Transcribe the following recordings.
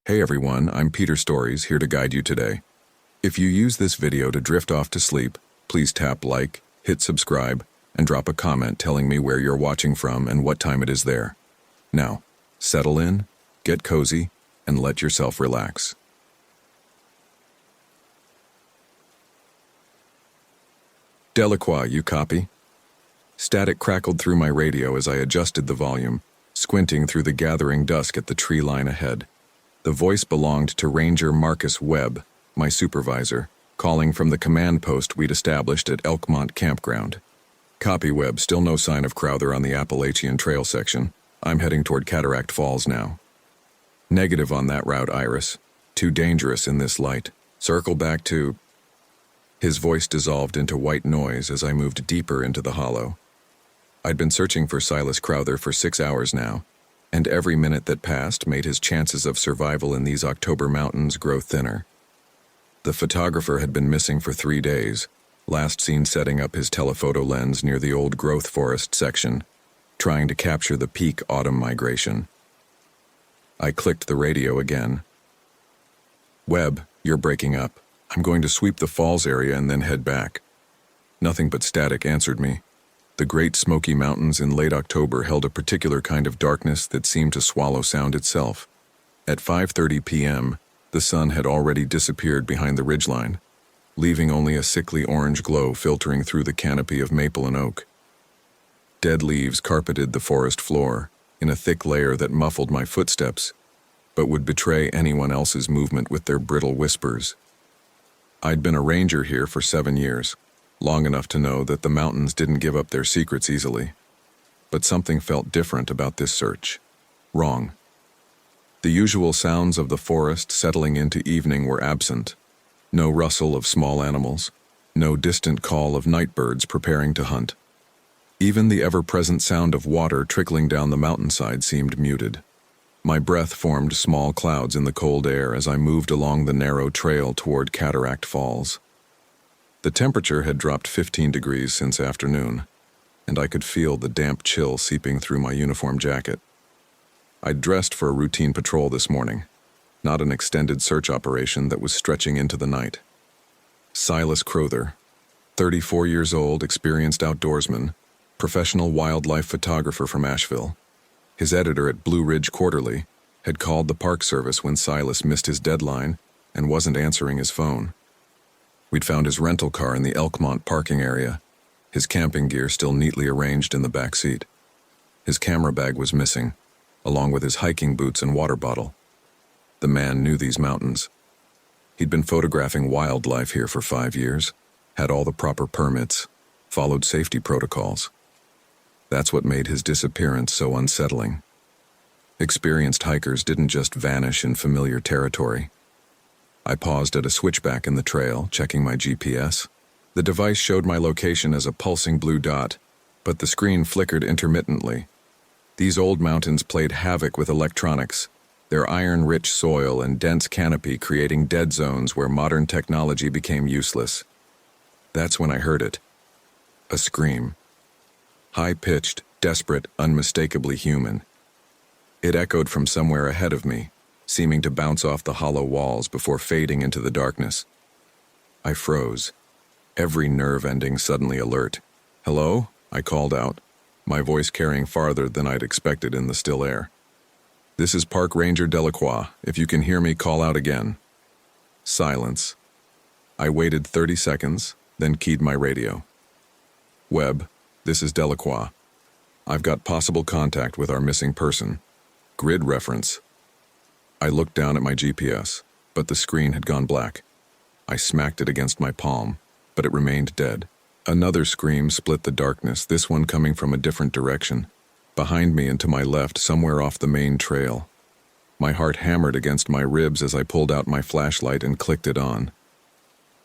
Hey everyone, I'm Peter Stories, here to guide you today. If you use this video to drift off to sleep, please tap like, hit subscribe, and drop a comment telling me where you're watching from and what time it is there. Now, settle in, get cozy, and let yourself relax. Delacroix, you copy? Static crackled through my radio as I adjusted the volume, squinting through the gathering dusk at the tree line ahead. The voice belonged to Ranger Marcus Webb, my supervisor, calling from the command post we'd established at Elkmont Campground. Copy, Webb, still no sign of Crowther on the Appalachian Trail section. I'm heading toward Cataract Falls now. Negative on that route, Iris. Too dangerous in this light. Circle back to... His voice dissolved into white noise as I moved deeper into the hollow. I'd been searching for Silas Crowther for 6 hours now, and every minute that passed made his chances of survival in these October mountains grow thinner. The photographer had been missing for 3 days, last seen setting up his telephoto lens near the old growth forest section, trying to capture the peak autumn migration. I clicked the radio again. Webb, you're breaking up. I'm going to sweep the falls area and then head back. Nothing but static answered me. The Great Smoky Mountains in late October held a particular kind of darkness that seemed to swallow sound itself. At 5:30 p.m., the sun had already disappeared behind the ridgeline, leaving only a sickly orange glow filtering through the canopy of maple and oak. Dead leaves carpeted the forest floor in a thick layer that muffled my footsteps, but would betray anyone else's movement with their brittle whispers. I'd been a ranger here for 7 years, long enough to know that the mountains didn't give up their secrets easily. But something felt different about this search. Wrong. The usual sounds of the forest settling into evening were absent. No rustle of small animals, no distant call of night birds preparing to hunt. Even the ever-present sound of water trickling down the mountainside seemed muted. My breath formed small clouds in the cold air as I moved along the narrow trail toward Cataract Falls. The temperature had dropped 15 degrees since afternoon, and I could feel the damp chill seeping through my uniform jacket. I'd dressed for a routine patrol this morning, not an extended search operation that was stretching into the night. Silas Crowther, 34 years old, experienced outdoorsman, professional wildlife photographer from Asheville. His editor at Blue Ridge Quarterly had called the Park Service when Silas missed his deadline and wasn't answering his phone. We'd found his rental car in the Elkmont parking area, his camping gear still neatly arranged in the back seat. His camera bag was missing, along with his hiking boots and water bottle. The man knew these mountains. He'd been photographing wildlife here for 5 years, had all the proper permits, followed safety protocols. That's what made his disappearance so unsettling. Experienced hikers didn't just vanish in familiar territory. I paused at a switchback in the trail, checking my GPS. The device showed my location as a pulsing blue dot, but the screen flickered intermittently. These old mountains played havoc with electronics, their iron-rich soil and dense canopy creating dead zones where modern technology became useless. That's when I heard it. A scream. High-pitched, desperate, unmistakably human. It echoed from somewhere ahead of me, seeming to bounce off the hollow walls before fading into the darkness. I froze, every nerve ending suddenly alert. "Hello?" I called out, my voice carrying farther than I'd expected in the still air. "This is Park Ranger Delacroix. If you can hear me, call out again." Silence. I waited 30 seconds, then keyed my radio. "Webb, this is Delacroix. I've got possible contact with our missing person. Grid reference." I looked down at my GPS, but the screen had gone black. I smacked it against my palm, but it remained dead. Another scream split the darkness, this one coming from a different direction, behind me and to my left, somewhere off the main trail. My heart hammered against my ribs as I pulled out my flashlight and clicked it on.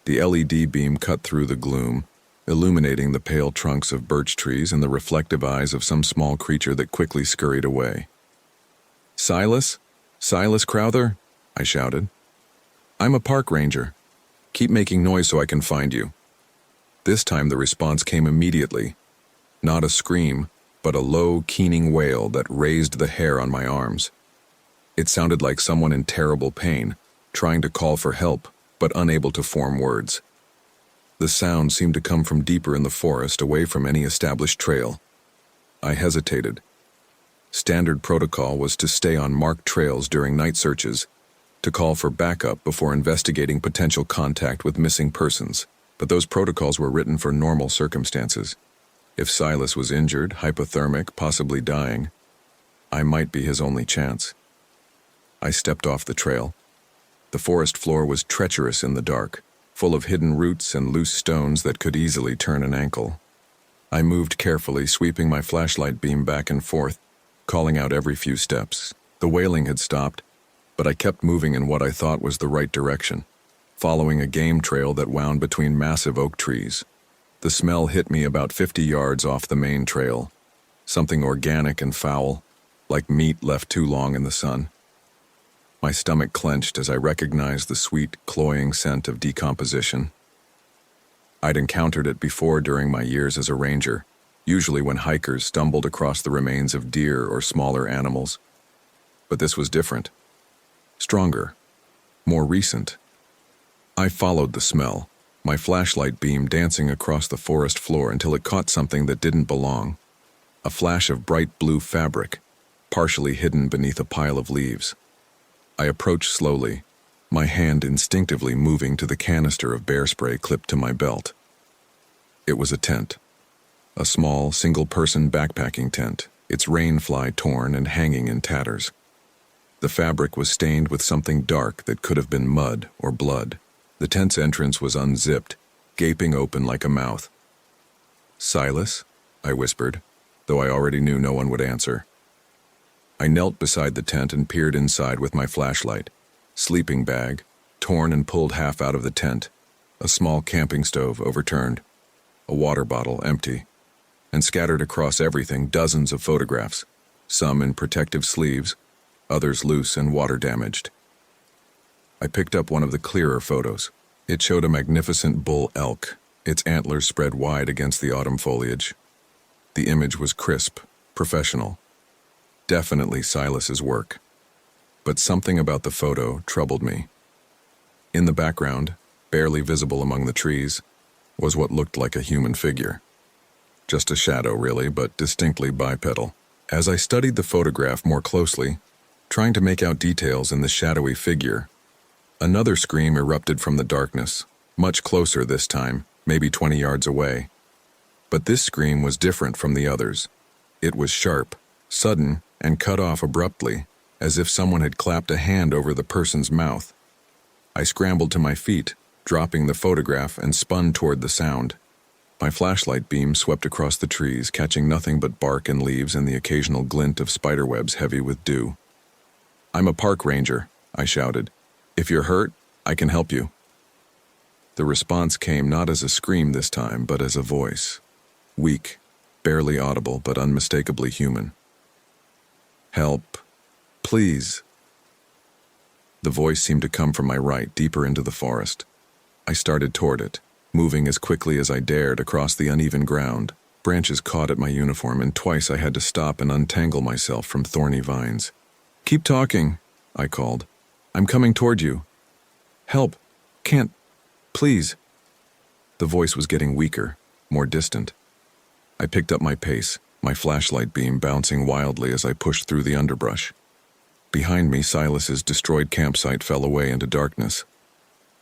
The LED beam cut through the gloom, illuminating the pale trunks of birch trees and the reflective eyes of some small creature that quickly scurried away. "Silas? Silas Crowther?" I shouted. "I'm a park ranger. Keep making noise so I can find you." This time the response came immediately. Not a scream, but a low, keening wail that raised the hair on my arms. It sounded like someone in terrible pain, trying to call for help, but unable to form words. The sound seemed to come from deeper in the forest, away from any established trail. I hesitated. Standard protocol was to stay on marked trails during night searches, to call for backup before investigating potential contact with missing persons, but those protocols were written for normal circumstances. If Silas was injured, hypothermic, possibly dying, I might be his only chance. I stepped off the trail. The forest floor was treacherous in the dark, full of hidden roots and loose stones that could easily turn an ankle. I moved carefully, sweeping my flashlight beam back and forth, calling out every few steps. The wailing had stopped, but I kept moving in what I thought was the right direction, following a game trail that wound between massive oak trees. The smell hit me about 50 yards off the main trail, something organic and foul, like meat left too long in the sun. My stomach clenched as I recognized the sweet, cloying scent of decomposition. I'd encountered it before during my years as a ranger, usually when hikers stumbled across the remains of deer or smaller animals. But this was different. Stronger. More recent. I followed the smell, my flashlight beam dancing across the forest floor until it caught something that didn't belong. A flash of bright blue fabric, partially hidden beneath a pile of leaves. I approached slowly, my hand instinctively moving to the canister of bear spray clipped to my belt. It was a tent. A small, single-person backpacking tent, its rain fly torn and hanging in tatters. The fabric was stained with something dark that could have been mud or blood. The tent's entrance was unzipped, gaping open like a mouth. "Silas?" I whispered, though I already knew no one would answer. I knelt beside the tent and peered inside with my flashlight. Sleeping bag, torn and pulled half out of the tent. A small camping stove overturned. A water bottle empty. And scattered across everything dozens of photographs, some in protective sleeves, others loose and water-damaged. I picked up one of the clearer photos. It showed a magnificent bull elk, its antlers spread wide against the autumn foliage. The image was crisp, professional. Definitely Silas's work. But something about the photo troubled me. In the background, barely visible among the trees, was what looked like a human figure. Just a shadow, really, but distinctly bipedal. As I studied the photograph more closely, trying to make out details in the shadowy figure, another scream erupted from the darkness, much closer this time, maybe 20 yards away. But this scream was different from the others. It was sharp, sudden, and cut off abruptly, as if someone had clapped a hand over the person's mouth. I scrambled to my feet, dropping the photograph, and spun toward the sound. My flashlight beam swept across the trees, catching nothing but bark and leaves and the occasional glint of spiderwebs heavy with dew. "I'm a park ranger," I shouted. "If you're hurt, I can help you." The response came not as a scream this time, but as a voice. Weak, barely audible, but unmistakably human. "Help. Please." The voice seemed to come from my right, deeper into the forest. I started toward it, moving as quickly as I dared across the uneven ground. Branches caught at my uniform, and twice I had to stop and untangle myself from thorny vines. "Keep talking," I called. "I'm coming toward you. Help. Can't. Please." The voice was getting weaker, more distant. I picked up my pace, my flashlight beam bouncing wildly as I pushed through the underbrush. Behind me, Silas's destroyed campsite fell away into darkness.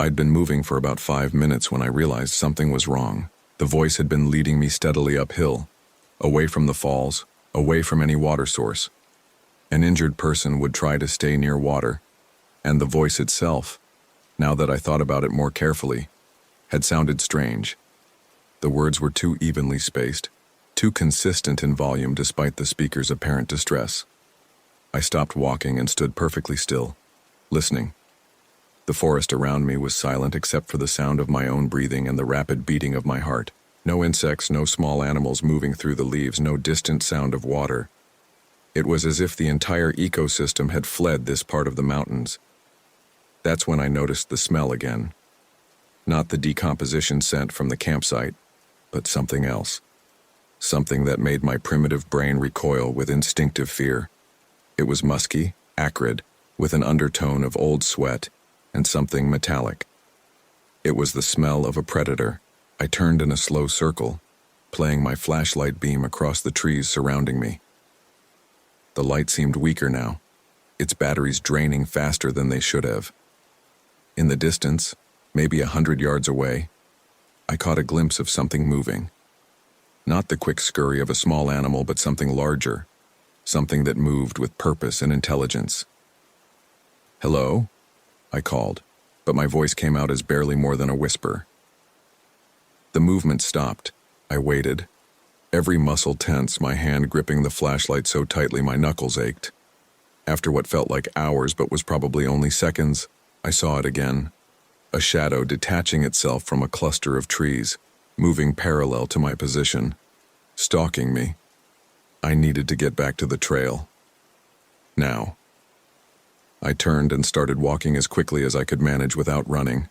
I'd been moving for about 5 minutes when I realized something was wrong. The voice had been leading me steadily uphill, away from the falls, away from any water source. An injured person would try to stay near water, and the voice itself, now that I thought about it more carefully, had sounded strange. The words were too evenly spaced, too consistent in volume despite the speaker's apparent distress. I stopped walking and stood perfectly still, listening. The forest around me was silent except for the sound of my own breathing and the rapid beating of my heart. No insects, no small animals moving through the leaves, no distant sound of water. It was as if the entire ecosystem had fled this part of the mountains. That's when I noticed the smell again. Not the decomposition scent from the campsite, but something else. Something that made my primitive brain recoil with instinctive fear. It was musky, acrid, with an undertone of old sweat and something metallic. It was the smell of a predator. I turned in a slow circle, playing my flashlight beam across the trees surrounding me. The light seemed weaker now, its batteries draining faster than they should have. In the distance, maybe 100 yards away, I caught a glimpse of something moving. Not the quick scurry of a small animal, but something larger, something that moved with purpose and intelligence. "Hello?" I called, but my voice came out as barely more than a whisper. The movement stopped. I waited, every muscle tense, my hand gripping the flashlight so tightly my knuckles ached. After what felt like hours but was probably only seconds, I saw it again. A shadow detaching itself from a cluster of trees, moving parallel to my position, stalking me. I needed to get back to the trail. Now. I turned and started walking as quickly as I could manage without running.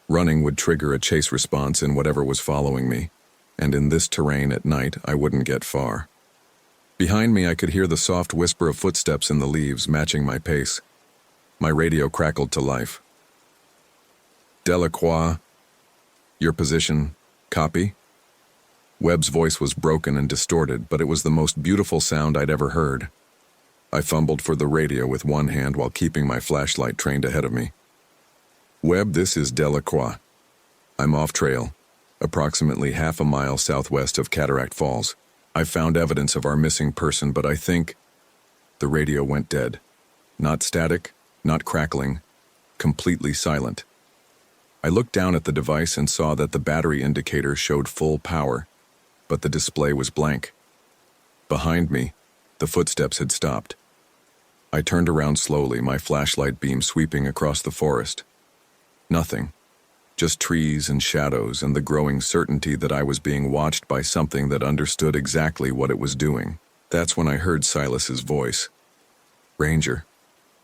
Running would trigger a chase response in whatever was following me, and in this terrain at night I wouldn't get far. Behind me I could hear the soft whisper of footsteps in the leaves, matching my pace. My radio crackled to life. "Delacroix, your position, copy?" Webb's voice was broken and distorted, but it was the most beautiful sound I'd ever heard. I fumbled for the radio with one hand while keeping my flashlight trained ahead of me. "Webb, this is Delacroix. I'm off trail, approximately half a mile southwest of Cataract Falls. I've found evidence of our missing person, but I think..." The radio went dead. Not static, not crackling, completely silent. I looked down at the device and saw that the battery indicator showed full power, but the display was blank. Behind me, the footsteps had stopped. I turned around slowly, my flashlight beam sweeping across the forest. Nothing. Just trees and shadows and the growing certainty that I was being watched by something that understood exactly what it was doing. That's when I heard Silas's voice. "Ranger,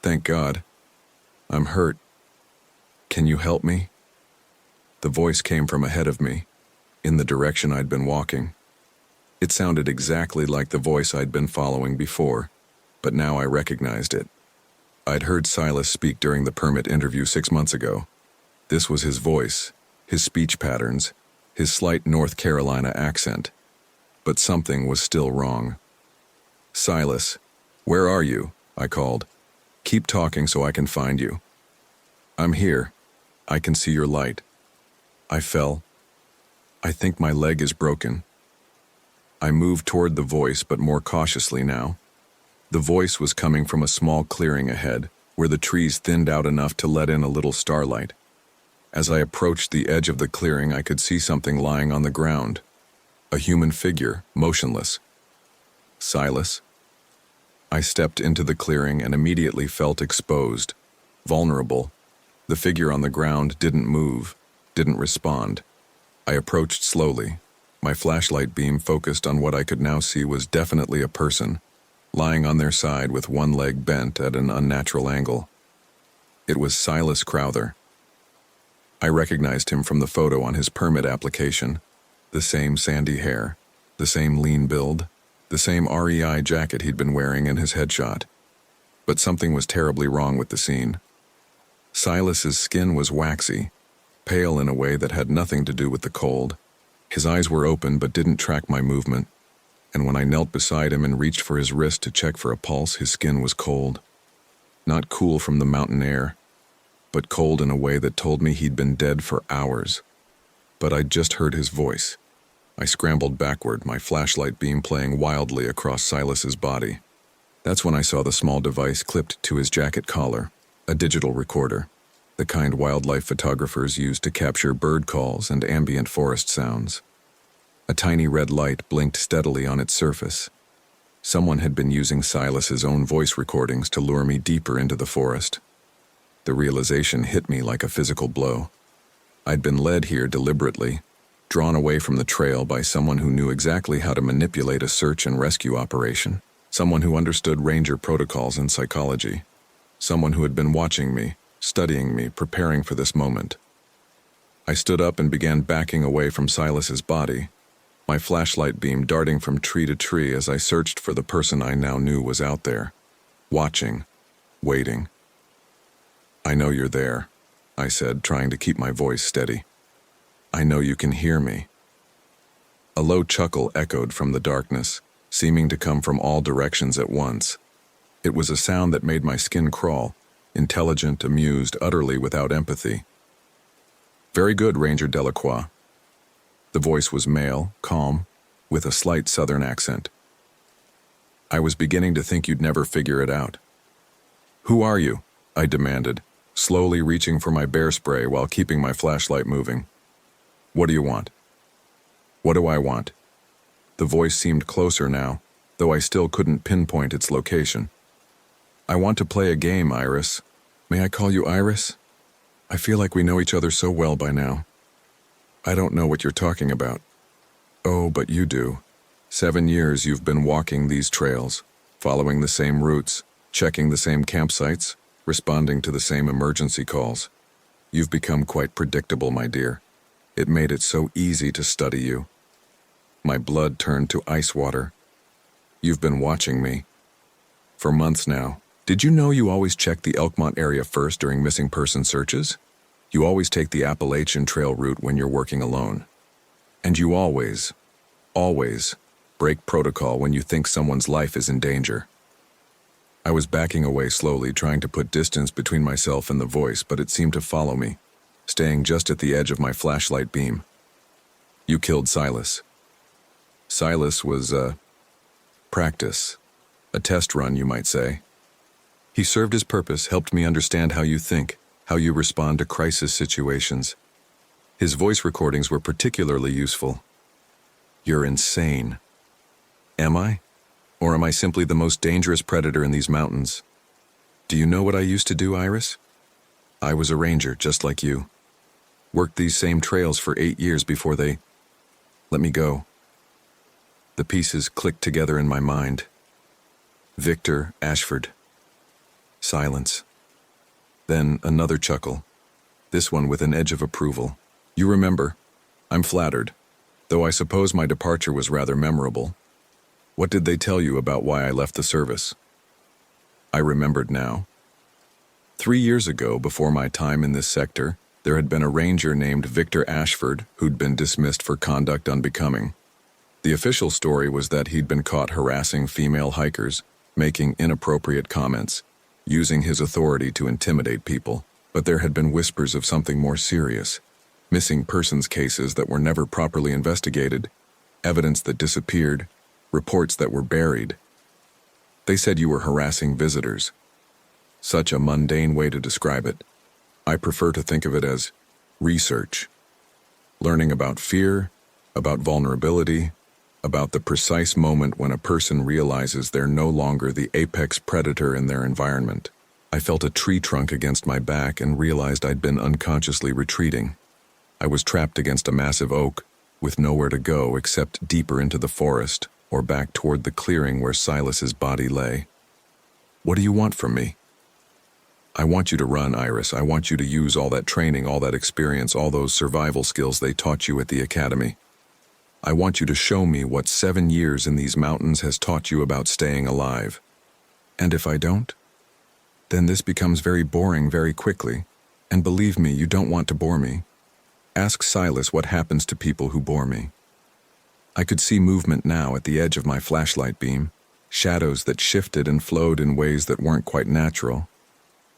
thank God. I'm hurt. Can you help me?" The voice came from ahead of me, in the direction I'd been walking. It sounded exactly like the voice I'd been following before, but now I recognized it. I'd heard Silas speak during the permit interview 6 months ago. This was his voice, his speech patterns, his slight North Carolina accent. But something was still wrong. "Silas, where are you?" I called. "Keep talking so I can find you." "I'm here. I can see your light." I fell. "I think my leg is broken." I moved toward the voice, but more cautiously now. The voice was coming from a small clearing ahead, where the trees thinned out enough to let in a little starlight. As I approached the edge of the clearing, I could see something lying on the ground. A human figure, motionless. "Silas?" I stepped into the clearing and immediately felt exposed, vulnerable. The figure on the ground didn't move, didn't respond. I approached slowly. My flashlight beam focused on what I could now see was definitely a person, lying on their side with one leg bent at an unnatural angle. It was Silas Crowther. I recognized him from the photo on his permit application. The same sandy hair, the same lean build, the same REI jacket he'd been wearing in his headshot. But something was terribly wrong with the scene. Silas's skin was waxy, pale in a way that had nothing to do with the cold. His eyes were open but didn't track my movement, and when I knelt beside him and reached for his wrist to check for a pulse, his skin was cold. Not cool from the mountain air, but cold in a way that told me he'd been dead for hours. But I'd just heard his voice. I scrambled backward, my flashlight beam playing wildly across Silas's body. That's when I saw the small device clipped to his jacket collar, a digital recorder, the kind wildlife photographers use to capture bird calls and ambient forest sounds. A tiny red light blinked steadily on its surface. Someone had been using Silas's own voice recordings to lure me deeper into the forest. The realization hit me like a physical blow. I'd been led here deliberately, drawn away from the trail by someone who knew exactly how to manipulate a search and rescue operation, someone who understood ranger protocols and psychology, someone who had been watching me, studying me, preparing for this moment. I stood up and began backing away from Silas's body, my flashlight beam darting from tree to tree as I searched for the person I now knew was out there, watching, waiting. "I know you're there," I said, trying to keep my voice steady. "I know you can hear me." A low chuckle echoed from the darkness, seeming to come from all directions at once. It was a sound that made my skin crawl, intelligent, amused, utterly without empathy. "Very good, Ranger Delacroix." The voice was male, calm, with a slight southern accent. "I was beginning to think you'd never figure it out." "Who are you?" I demanded, slowly reaching for my bear spray while keeping my flashlight moving. "What do you want?" "What do I want?" The voice seemed closer now, though I still couldn't pinpoint its location. "I want to play a game, Iris. May I call you Iris? I feel like we know each other so well by now." "I don't know what you're talking about." "Oh, but you do. 7 years you've been walking these trails, following the same routes, checking the same campsites, responding to the same emergency calls. You've become quite predictable, my dear. It made it so easy to study you." My blood turned to ice water. "You've been watching me for months now. Did you know you always check the Elkmont area first during missing person searches? You always take the Appalachian Trail route when you're working alone. And you always break protocol when you think someone's life is in danger." I was backing away slowly, trying to put distance between myself and the voice, but it seemed to follow me, staying just at the edge of my flashlight beam. "You killed Silas." Silas was practice. A test run, you might say. He served his purpose, helped me understand how you think, how you respond to crisis situations. His voice recordings were particularly useful. "You're insane." Am I? Or am I simply the most dangerous predator in these mountains? Do you know what I used to do, Iris? I was a ranger, just like you. Worked these same trails for 8 years before they let me go. The pieces clicked together in my mind. Victor Ashford. Silence. Then another chuckle, this one with an edge of approval. "You remember. I'm flattered, though I suppose my departure was rather memorable. What did they tell you about why I left the service?" I remembered now. 3 years ago, before my time in this sector, there had been a ranger named Victor Ashford who'd been dismissed for conduct unbecoming. The official story was that he'd been caught harassing female hikers, making inappropriate comments, using his authority to intimidate people, but there had been whispers of something more serious. Missing persons cases that were never properly investigated, evidence that disappeared, reports that were buried. They said you were harassing visitors. Such a mundane way to describe it. I prefer to think of it as research. Learning about fear, about vulnerability, about the precise moment when a person realizes they're no longer the apex predator in their environment. I felt a tree trunk against my back and realized I'd been unconsciously retreating. I was trapped against a massive oak, with nowhere to go except deeper into the forest or back toward the clearing where Silas's body lay. "What do you want from me?" "I want you to run, Iris. I want you to use all that training, all that experience, all those survival skills they taught you at the academy. I want you to show me what 7 years in these mountains has taught you about staying alive. And if I don't, then this becomes very boring very quickly. And believe me, you don't want to bore me. Ask Silas what happens to people who bore me." I could see movement now at the edge of my flashlight beam, shadows that shifted and flowed in ways that weren't quite natural.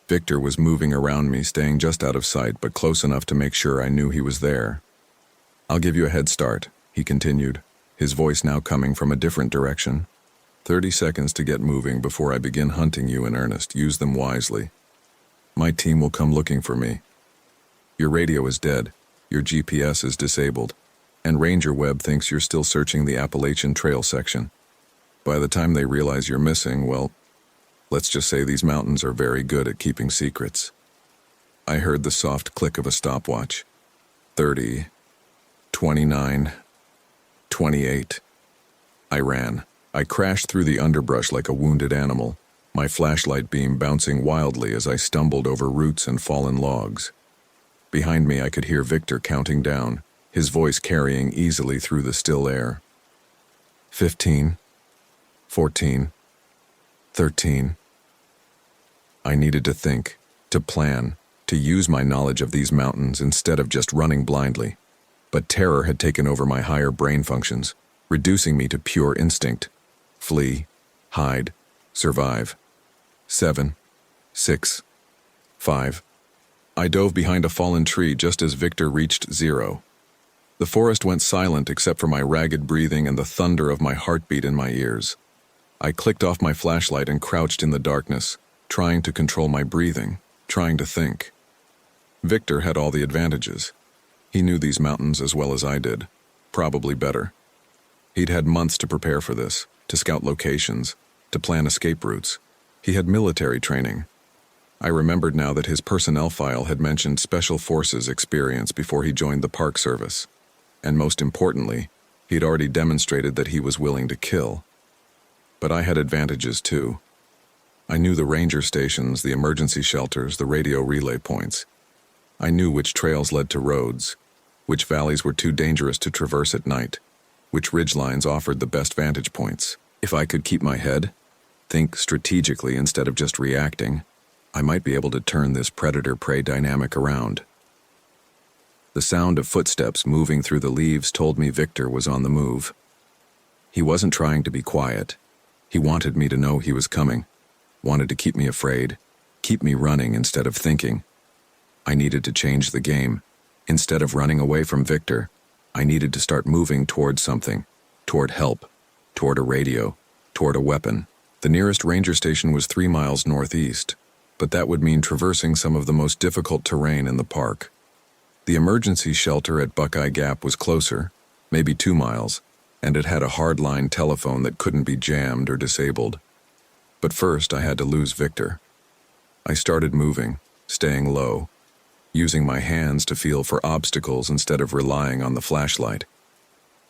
Victor was moving around me, staying just out of sight, but close enough to make sure I knew he was there. "I'll give you a head start," he continued, his voice now coming from a different direction. 30 seconds to get moving before I begin hunting you in earnest. Use them wisely. My team will come looking for me. Your radio is dead, your GPS is disabled, and Ranger Webb thinks you're still searching the Appalachian Trail section. By the time they realize you're missing, well, let's just say these mountains are very good at keeping secrets. I heard the soft click of a stopwatch. 30, 29, 28. I ran. I crashed through the underbrush like a wounded animal, my flashlight beam bouncing wildly as I stumbled over roots and fallen logs. Behind me, I could hear Victor counting down, his voice carrying easily through the still air. 15, 14, 13. I needed to think, to plan, to use my knowledge of these mountains instead of just running blindly. But terror had taken over my higher brain functions, reducing me to pure instinct. Flee, hide, survive. 7, 6, 5. I dove behind a fallen tree just as Victor reached 0. The forest went silent except for my ragged breathing and the thunder of my heartbeat in my ears. I clicked off my flashlight and crouched in the darkness, trying to control my breathing, trying to think. Victor had all the advantages. He knew these mountains as well as I did, probably better. He'd had months to prepare for this, to scout locations, to plan escape routes. He had military training. I remembered now that his personnel file had mentioned Special Forces experience before he joined the Park Service. And most importantly, he'd already demonstrated that he was willing to kill. But I had advantages too. I knew the ranger stations, the emergency shelters, the radio relay points. I knew which trails led to roads, which valleys were too dangerous to traverse at night, which ridgelines offered the best vantage points. If I could keep my head, think strategically instead of just reacting, I might be able to turn this predator-prey dynamic around. The sound of footsteps moving through the leaves told me Victor was on the move. He wasn't trying to be quiet. He wanted me to know he was coming, wanted to keep me afraid, keep me running instead of thinking. I needed to change the game. Instead of running away from Victor, I needed to start moving toward something, toward help, toward a radio, toward a weapon. The nearest ranger station was 3 miles northeast, but that would mean traversing some of the most difficult terrain in the park. The emergency shelter at Buckeye Gap was closer, maybe 2 miles, and it had a hardline telephone that couldn't be jammed or disabled. But first, I had to lose Victor. I started moving, staying low, using my hands to feel for obstacles instead of relying on the flashlight.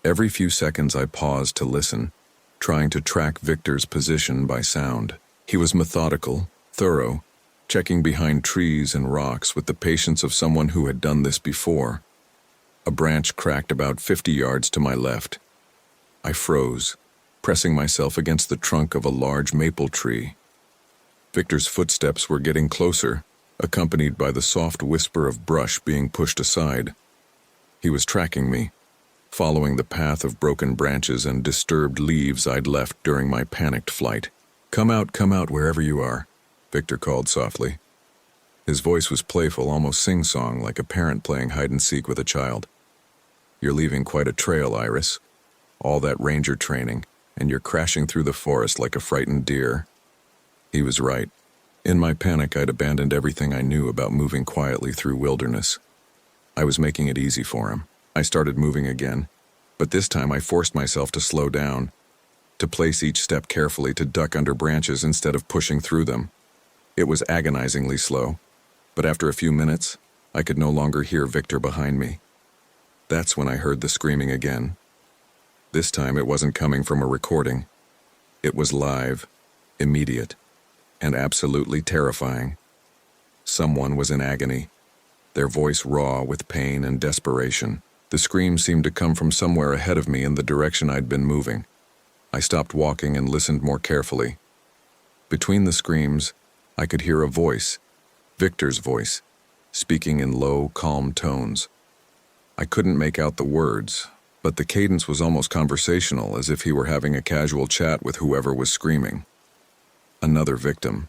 Every few seconds I paused to listen, trying to track Victor's position by sound. He was methodical, thorough, checking behind trees and rocks with the patience of someone who had done this before. A branch cracked about 50 yards to my left. I froze, pressing myself against the trunk of a large maple tree. Victor's footsteps were getting closer, accompanied by the soft whisper of brush being pushed aside. He was tracking me, following the path of broken branches and disturbed leaves I'd left during my panicked flight. Come out wherever you are," Victor called softly. His voice was playful, almost sing-song, like a parent playing hide-and-seek with a child. "You're leaving quite a trail, Iris. All that ranger training, and you're crashing through the forest like a frightened deer." He was right. In my panic, I'd abandoned everything I knew about moving quietly through wilderness. I was making it easy for him. I started moving again, but this time I forced myself to slow down, to place each step carefully, to duck under branches instead of pushing through them. It was agonizingly slow, but after a few minutes, I could no longer hear Victor behind me. That's when I heard the screaming again. This time it wasn't coming from a recording. It was live, immediate, and absolutely terrifying. Someone was in agony, their voice raw with pain and desperation. The scream seemed to come from somewhere ahead of me in the direction I'd been moving. I stopped walking and listened more carefully. Between the screams, I could hear a voice, Victor's voice, speaking in low, calm tones. I couldn't make out the words, but the cadence was almost conversational, as if he were having a casual chat with whoever was screaming. Another victim.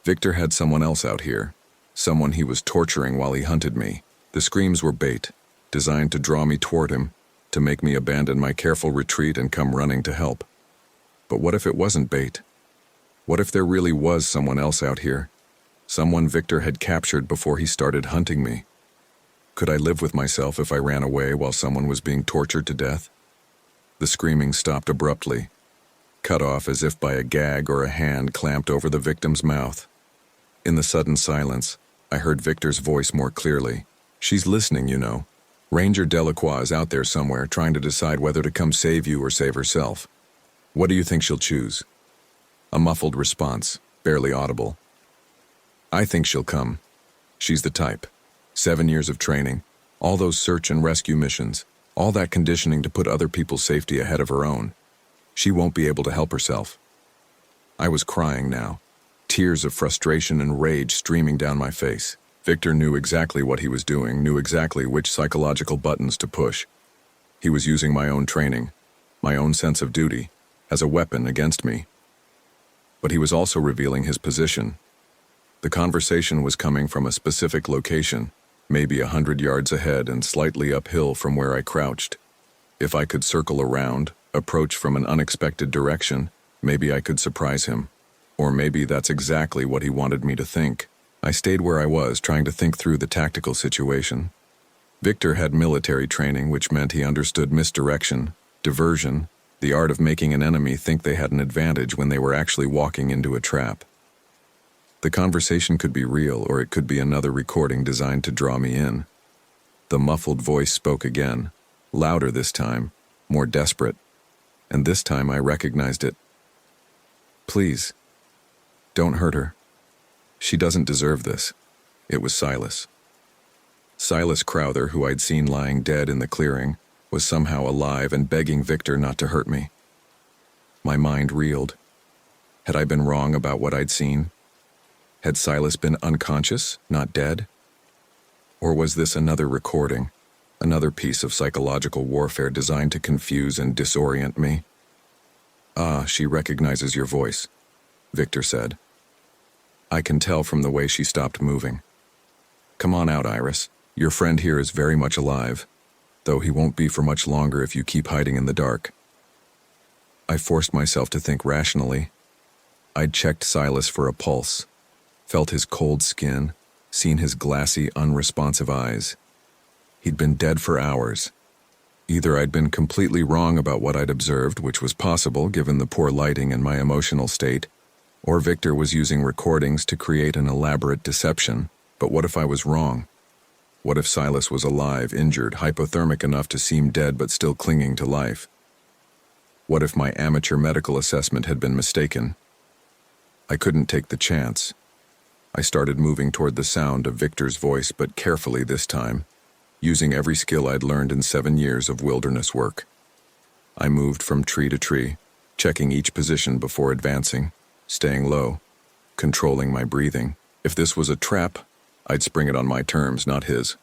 Victor had someone else out here, someone he was torturing while he hunted me. The screams were bait, designed to draw me toward him, to make me abandon my careful retreat and come running to help. But what if it wasn't bait? What if there really was someone else out here? Someone Victor had captured before he started hunting me? Could I live with myself if I ran away while someone was being tortured to death? The screaming stopped abruptly, cut off as if by a gag or a hand clamped over the victim's mouth. In the sudden silence, I heard Victor's voice more clearly. "She's listening, you know. Ranger Delacroix is out there somewhere trying to decide whether to come save you or save herself. What do you think she'll choose?" A muffled response, barely audible. "I think she'll come. She's the type. 7 years of training, all those search and rescue missions, all that conditioning to put other people's safety ahead of her own. She won't be able to help herself." I was crying now. tears of frustration and rage streaming down my face. Victor knew exactly what he was doing, knew exactly which psychological buttons to push. He was using my own training, my own sense of duty, as a weapon against me. But he was also revealing his position. The conversation was coming from a specific location, maybe 100 yards ahead and slightly uphill from where I crouched. If I could circle around, approach from an unexpected direction, maybe I could surprise him. Or maybe that's exactly what he wanted me to think. I stayed where I was, trying to think through the tactical situation. Victor had military training, which meant he understood misdirection, diversion, the art of making an enemy think they had an advantage when they were actually walking into a trap. The conversation could be real, or it could be another recording designed to draw me in. The muffled voice spoke again, louder this time, more desperate, and this time I recognized it. Please, don't hurt her. She doesn't deserve this. It was Silas. Silas Crowther, who I'd seen lying dead in the clearing, was somehow alive and begging Victor not to hurt me. My mind reeled. Had I been wrong about what I'd seen? Had Silas been unconscious, not dead? Or was this another recording, another piece of psychological warfare designed to confuse and disorient me? Ah, she recognizes your voice, Victor said. I can tell from the way she stopped moving. Come on out, Iris. Your friend here is very much alive, though he won't be for much longer if you keep hiding in the dark. I forced myself to think rationally. I'd checked Silas for a pulse, felt his cold skin, seen his glassy, unresponsive eyes. He'd been dead for hours. Either I'd been completely wrong about what I'd observed, which was possible given the poor lighting and my emotional state, or Victor was using recordings to create an elaborate deception. But what if I was wrong? What if Silas was alive, injured, hypothermic enough to seem dead but still clinging to life? What if my amateur medical assessment had been mistaken? I couldn't take the chance. I started moving toward the sound of Victor's voice, but carefully this time, using every skill I'd learned in 7 years of wilderness work. I moved from tree to tree, checking each position before advancing, staying low, controlling my breathing. If this was a trap, I'd spring it on my terms, not his.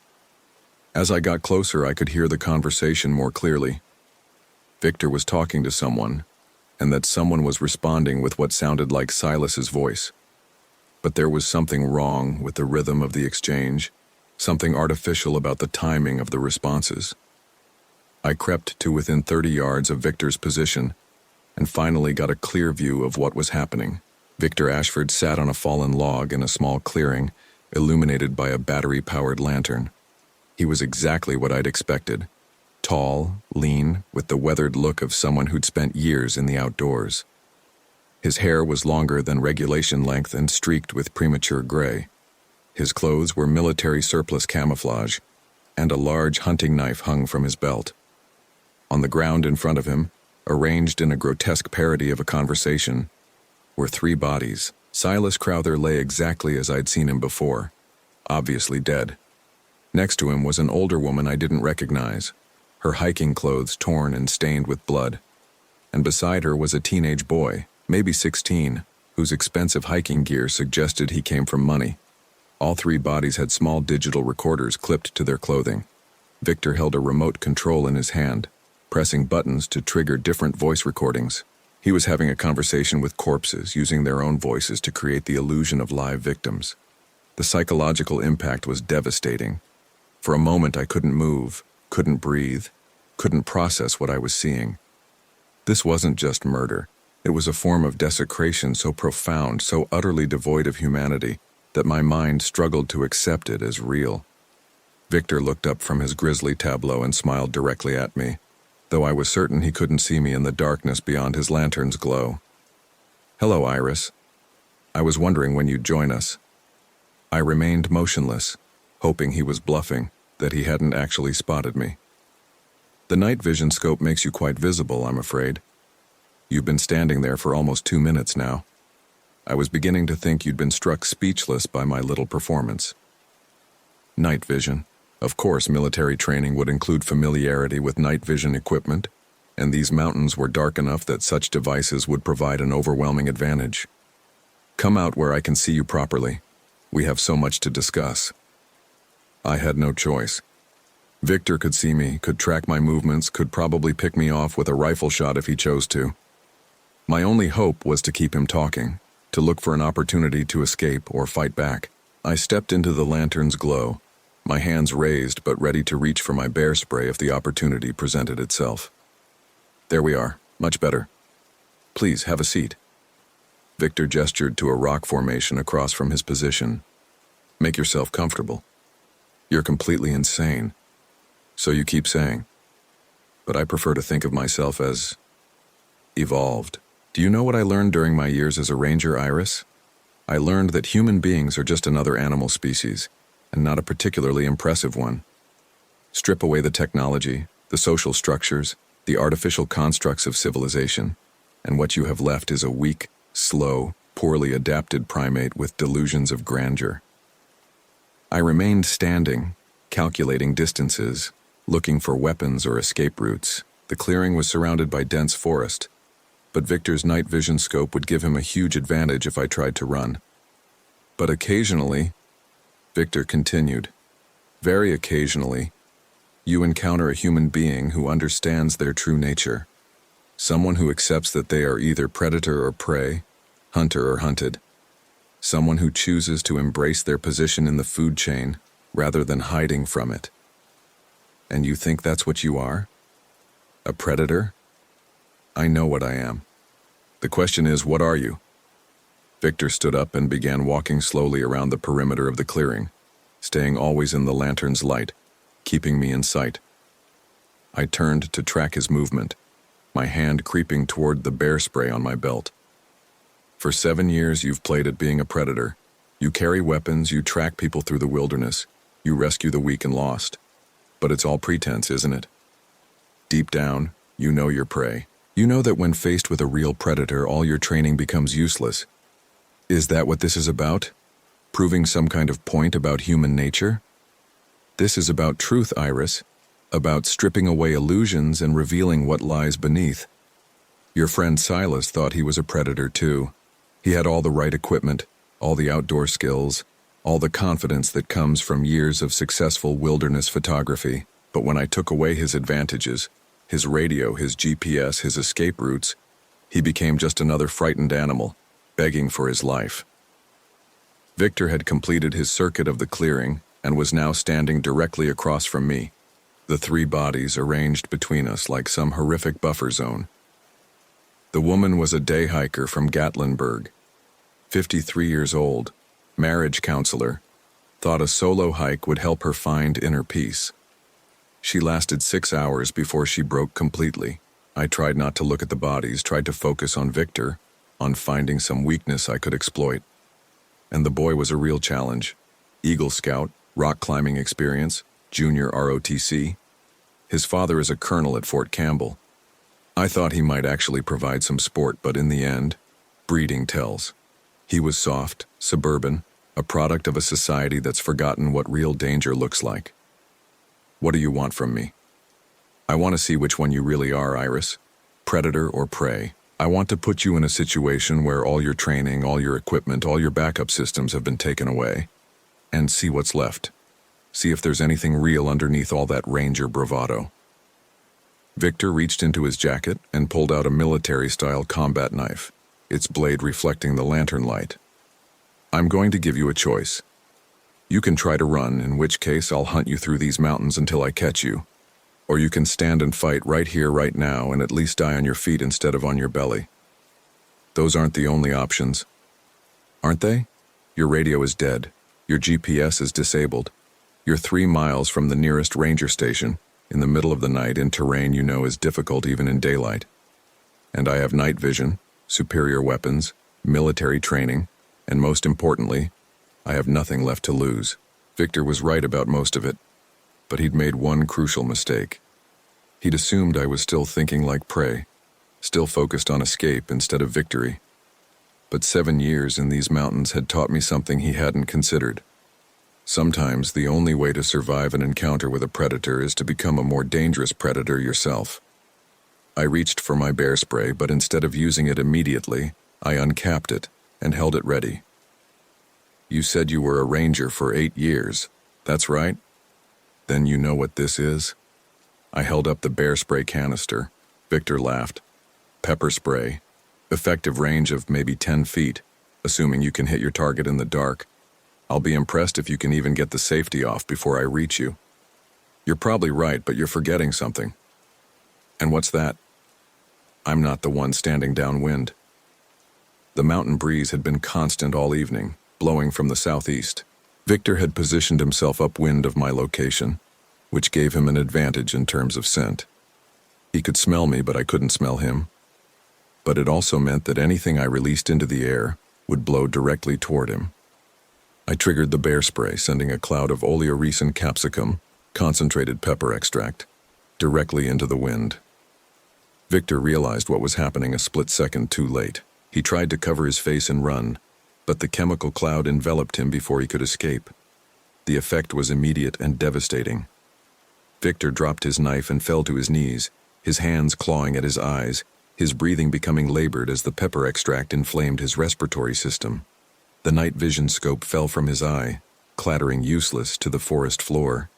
As I got closer, I could hear the conversation more clearly. Victor was talking to someone, and that someone was responding with what sounded like Silas's voice. But there was something wrong with the rhythm of the exchange, something artificial about the timing of the responses. I crept to within 30 yards of Victor's position, and finally got a clear view of what was happening. Victor Ashford sat on a fallen log in a small clearing, illuminated by a battery-powered lantern. He was exactly what I'd expected. Tall, lean, with the weathered look of someone who'd spent years in the outdoors. His hair was longer than regulation length and streaked with premature gray. His clothes were military surplus camouflage, and a large hunting knife hung from his belt. On the ground in front of him, arranged in a grotesque parody of a conversation, were 3 bodies. Silas Crowther lay exactly as I'd seen him before, obviously dead. Next to him was an older woman I didn't recognize, her hiking clothes torn and stained with blood. And beside her was a teenage boy, maybe 16, whose expensive hiking gear suggested he came from money. All 3 bodies had small digital recorders clipped to their clothing. Victor held a remote control in his hand, pressing buttons to trigger different voice recordings. He was having a conversation with corpses, using their own voices to create the illusion of live victims. The psychological impact was devastating. For a moment I couldn't move, couldn't breathe, couldn't process what I was seeing. This wasn't just murder. It was a form of desecration so profound, so utterly devoid of humanity, that my mind struggled to accept it as real. Victor looked up from his grisly tableau and smiled directly at me, though I was certain he couldn't see me in the darkness beyond his lantern's glow. Hello, Iris. I was wondering when you'd join us. I remained motionless, hoping he was bluffing, that he hadn't actually spotted me. The night vision scope makes you quite visible, I'm afraid. You've been standing there for almost 2 minutes now. I was beginning to think you'd been struck speechless by my little performance. Night vision. Of course, military training would include familiarity with night vision equipment, and these mountains were dark enough that such devices would provide an overwhelming advantage. Come out where I can see you properly. We have so much to discuss. I had no choice. Victor could see me, could track my movements, could probably pick me off with a rifle shot if he chose to. My only hope was to keep him talking, to look for an opportunity to escape or fight back. I stepped into the lantern's glow, my hands raised but ready to reach for my bear spray if the opportunity presented itself. There we are, much better. Please, have a seat. Victor gestured to a rock formation across from his position. Make yourself comfortable. You're completely insane. So you keep saying. But I prefer to think of myself as evolved. Do you know what I learned during my years as a ranger, Iris? I learned that human beings are just another animal species, and not a particularly impressive one. Strip away the technology, the social structures, the artificial constructs of civilization, and what you have left is a weak, slow, poorly adapted primate with delusions of grandeur. I remained standing, calculating distances, looking for weapons or escape routes. The clearing was surrounded by dense forest, but Victor's night vision scope would give him a huge advantage if I tried to run. But occasionally, Victor continued, very occasionally, you encounter a human being who understands their true nature. Someone who accepts that they are either predator or prey, hunter or hunted. Someone who chooses to embrace their position in the food chain rather than hiding from it. And you think that's what you are? A predator? I know what I am. The question is, what are you? Victor stood up and began walking slowly around the perimeter of the clearing, staying always in the lantern's light, keeping me in sight. I turned to track his movement, my hand creeping toward the bear spray on my belt. For 7 years you've played at being a predator. You carry weapons, you track people through the wilderness, you rescue the weak and lost. But it's all pretense, isn't it? Deep down, you know your prey. You know that when faced with a real predator, all your training becomes useless. Is that what this is about? Proving some kind of point about human nature? This is about truth, Iris. About stripping away illusions and revealing what lies beneath. Your friend Silas thought he was a predator too. He had all the right equipment, all the outdoor skills, all the confidence that comes from years of successful wilderness photography. But when I took away his advantages, his radio, his GPS, his escape routes, he became just another frightened animal, begging for his life. Victor had completed his circuit of the clearing and was now standing directly across from me, the 3 bodies arranged between us like some horrific buffer zone. The woman was a day hiker from Gatlinburg, 53 years old, marriage counselor, thought a solo hike would help her find inner peace. She lasted 6 hours before she broke completely. I tried not to look at the bodies, tried to focus on Victor, on finding some weakness I could exploit. And the boy was a real challenge. Eagle Scout, rock climbing experience, junior ROTC. His father is a colonel at Fort Campbell. I thought he might actually provide some sport, but in the end, breeding tells. He was soft, suburban, a product of a society that's forgotten what real danger looks like. What do you want from me? I want to see which one you really are, Iris. Predator or prey. I want to put you in a situation where all your training, all your equipment, all your backup systems have been taken away, and see what's left. See if there's anything real underneath all that ranger bravado. Victor reached into his jacket and pulled out a military-style combat knife, its blade reflecting the lantern light. I'm going to give you a choice. You can try to run, in which case I'll hunt you through these mountains until I catch you. Or you can stand and fight right here, right now, and at least die on your feet instead of on your belly. Those aren't the only options. Aren't they? Your radio is dead. Your GPS is disabled. You're 3 miles from the nearest ranger station, in the middle of the night in terrain you know is difficult even in daylight. And I have night vision, superior weapons, military training, and most importantly, I have nothing left to lose. Victor was right about most of it, but he'd made one crucial mistake. He'd assumed I was still thinking like prey, still focused on escape instead of victory. But 7 years in these mountains had taught me something he hadn't considered. Sometimes the only way to survive an encounter with a predator is to become a more dangerous predator yourself. I reached for my bear spray, but instead of using it immediately, I uncapped it, and held it ready. You said you were a ranger for 8 years. That's right? Then you know what this is? I held up the bear spray canister. Victor laughed. Pepper spray. Effective range of maybe 10 feet, assuming you can hit your target in the dark. I'll be impressed if you can even get the safety off before I reach you. You're probably right, but you're forgetting something. And what's that? I'm not the one standing downwind. The mountain breeze had been constant all evening, blowing from the southeast. Victor had positioned himself upwind of my location, which gave him an advantage in terms of scent. He could smell me, but I couldn't smell him. But it also meant that anything I released into the air would blow directly toward him. I triggered the bear spray, sending a cloud of oleoresin capsicum, concentrated pepper extract, directly into the wind. Victor realized what was happening a split second too late. He tried to cover his face and run, but the chemical cloud enveloped him before he could escape. The effect was immediate and devastating. Victor dropped his knife and fell to his knees, his hands clawing at his eyes, his breathing becoming labored as the pepper extract inflamed his respiratory system. The night vision scope fell from his eye, clattering useless to the forest floor.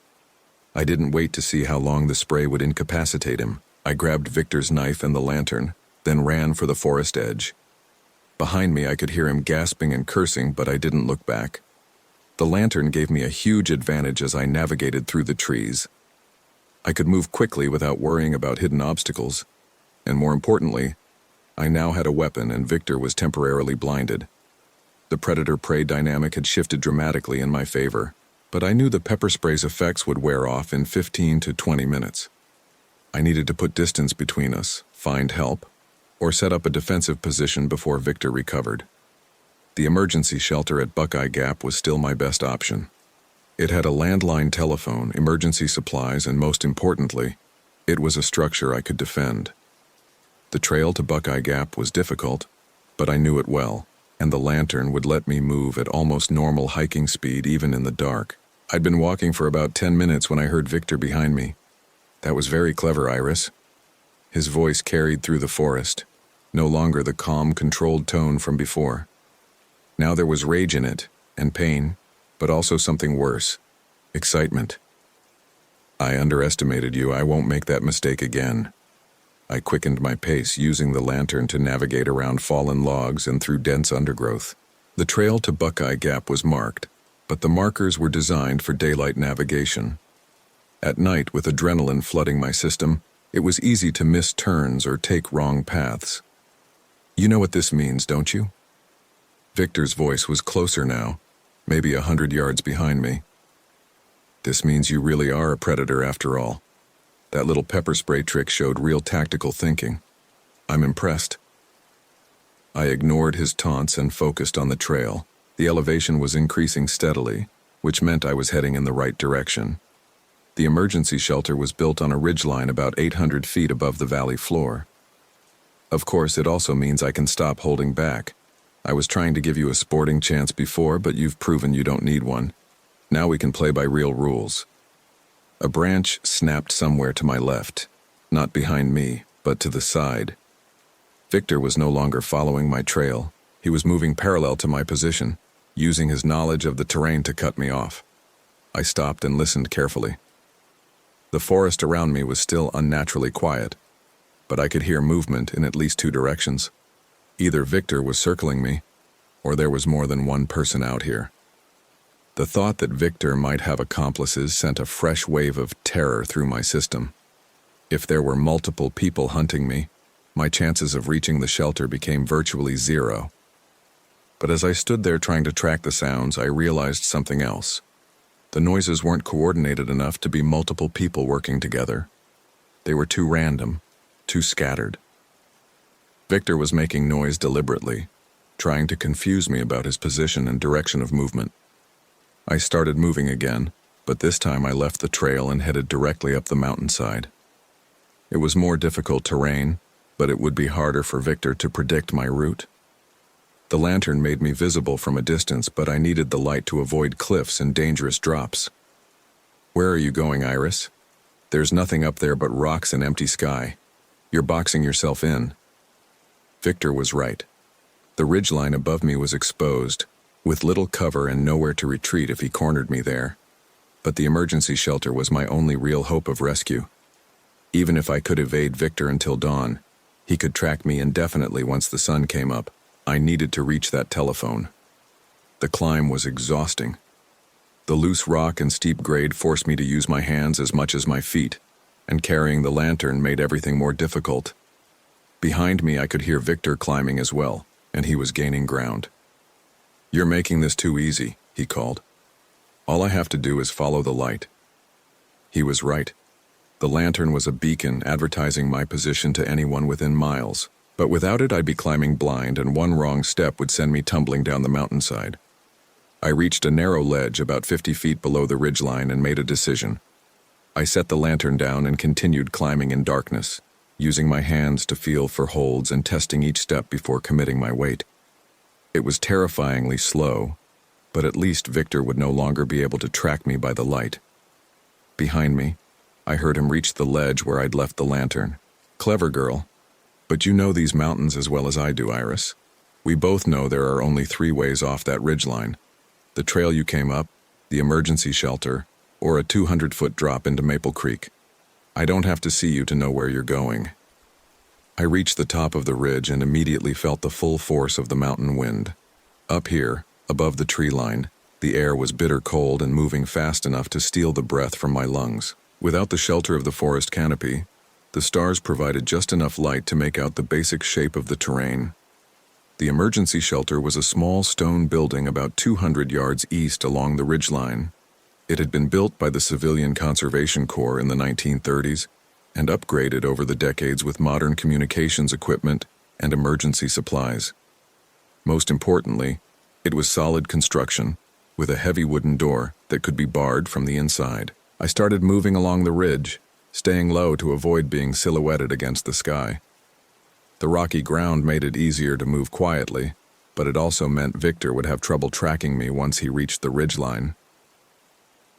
I didn't wait to see how long the spray would incapacitate him. I grabbed Victor's knife and the lantern, then ran for the forest edge. Behind me, I could hear him gasping and cursing, but I didn't look back. The lantern gave me a huge advantage as I navigated through the trees. I could move quickly without worrying about hidden obstacles, and more importantly, I now had a weapon and Victor was temporarily blinded. The predator-prey dynamic had shifted dramatically in my favor, but I knew the pepper spray's effects would wear off in 15 to 20 minutes. I needed to put distance between us, find help, or set up a defensive position before Victor recovered. The emergency shelter at Buckeye Gap was still my best option. It had a landline telephone, emergency supplies, and most importantly, it was a structure I could defend. The trail to Buckeye Gap was difficult, but I knew it well, and the lantern would let me move at almost normal hiking speed even in the dark. I'd been walking for about 10 minutes when I heard Victor behind me. That was very clever, Iris. His voice carried through the forest, no longer the calm, controlled tone from before. Now there was rage in it, and pain, but also something worse, excitement. I underestimated you. I won't make that mistake again. I quickened my pace, using the lantern to navigate around fallen logs and through dense undergrowth. The trail to Buckeye Gap was marked, but the markers were designed for daylight navigation. At night, with adrenaline flooding my system, it was easy to miss turns or take wrong paths. You know what this means, don't you? Victor's voice was closer now, maybe 100 yards behind me. This means you really are a predator after all. That little pepper spray trick showed real tactical thinking. I'm impressed. I ignored his taunts and focused on the trail. The elevation was increasing steadily, which meant I was heading in the right direction. The emergency shelter was built on a ridgeline about 800 feet above the valley floor. Of course, it also means I can stop holding back. I was trying to give you a sporting chance before, but you've proven you don't need one. Now we can play by real rules. A branch snapped somewhere to my left, not behind me, but to the side. Victor was no longer following my trail. He was moving parallel to my position, using his knowledge of the terrain to cut me off. I stopped and listened carefully. The forest around me was still unnaturally quiet, but I could hear movement in at least 2 directions. Either Victor was circling me, or there was more than one person out here. The thought that Victor might have accomplices sent a fresh wave of terror through my system. If there were multiple people hunting me, my chances of reaching the shelter became virtually 0. But as I stood there trying to track the sounds, I realized something else. The noises weren't coordinated enough to be multiple people working together. They were too random, too scattered. Victor was making noise deliberately, trying to confuse me about his position and direction of movement. I started moving again, but this time I left the trail and headed directly up the mountainside. It was more difficult terrain, but it would be harder for Victor to predict my route. The lantern made me visible from a distance, but I needed the light to avoid cliffs and dangerous drops. Where are you going, Iris? There's nothing up there but rocks and empty sky. You're boxing yourself in. Victor was right. The ridgeline above me was exposed, with little cover and nowhere to retreat if he cornered me there. But the emergency shelter was my only real hope of rescue. Even if I could evade Victor until dawn, he could track me indefinitely once the sun came up. I needed to reach that telephone. The climb was exhausting. The loose rock and steep grade forced me to use my hands as much as my feet, and carrying the lantern made everything more difficult. Behind me, I could hear Victor climbing as well, and he was gaining ground. "You're making this too easy," he called. "All I have to do is follow the light." He was right. The lantern was a beacon advertising my position to anyone within miles, but without it I'd be climbing blind, and one wrong step would send me tumbling down the mountainside. I reached a narrow ledge about 50 feet below the ridgeline and made a decision. I set the lantern down and continued climbing in darkness, using my hands to feel for holds and testing each step before committing my weight. It was terrifyingly slow, but at least Victor would no longer be able to track me by the light. Behind me, I heard him reach the ledge where I'd left the lantern. "Clever girl. But you know these mountains as well as I do, Iris. We both know there are only 3 ways off that ridgeline: the trail you came up, the emergency shelter, or a 200-foot drop into Maple Creek. I don't have to see you to know where you're going." I reached the top of the ridge and immediately felt the full force of the mountain wind. Up here, above the tree line, the air was bitter cold and moving fast enough to steal the breath from my lungs. Without the shelter of the forest canopy, the stars provided just enough light to make out the basic shape of the terrain. The emergency shelter was a small stone building about 200 yards east along the ridgeline. It had been built by the Civilian Conservation Corps in the 1930s and upgraded over the decades with modern communications equipment and emergency supplies. Most importantly, it was solid construction, with a heavy wooden door that could be barred from the inside. I started moving along the ridge, staying low to avoid being silhouetted against the sky. The rocky ground made it easier to move quietly, but it also meant Victor would have trouble tracking me once he reached the ridgeline.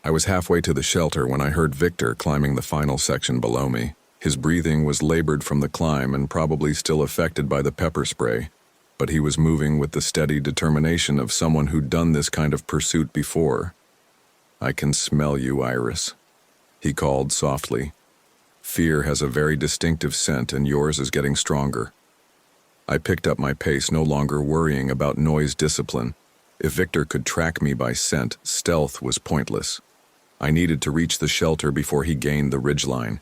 I was halfway to the shelter when I heard Victor climbing the final section below me. His breathing was labored from the climb and probably still affected by the pepper spray, but he was moving with the steady determination of someone who'd done this kind of pursuit before. "I can smell you, Iris," he called softly. "Fear has a very distinctive scent, and yours is getting stronger." I picked up my pace, no longer worrying about noise discipline. If Victor could track me by scent, stealth was pointless. I needed to reach the shelter before he gained the ridgeline.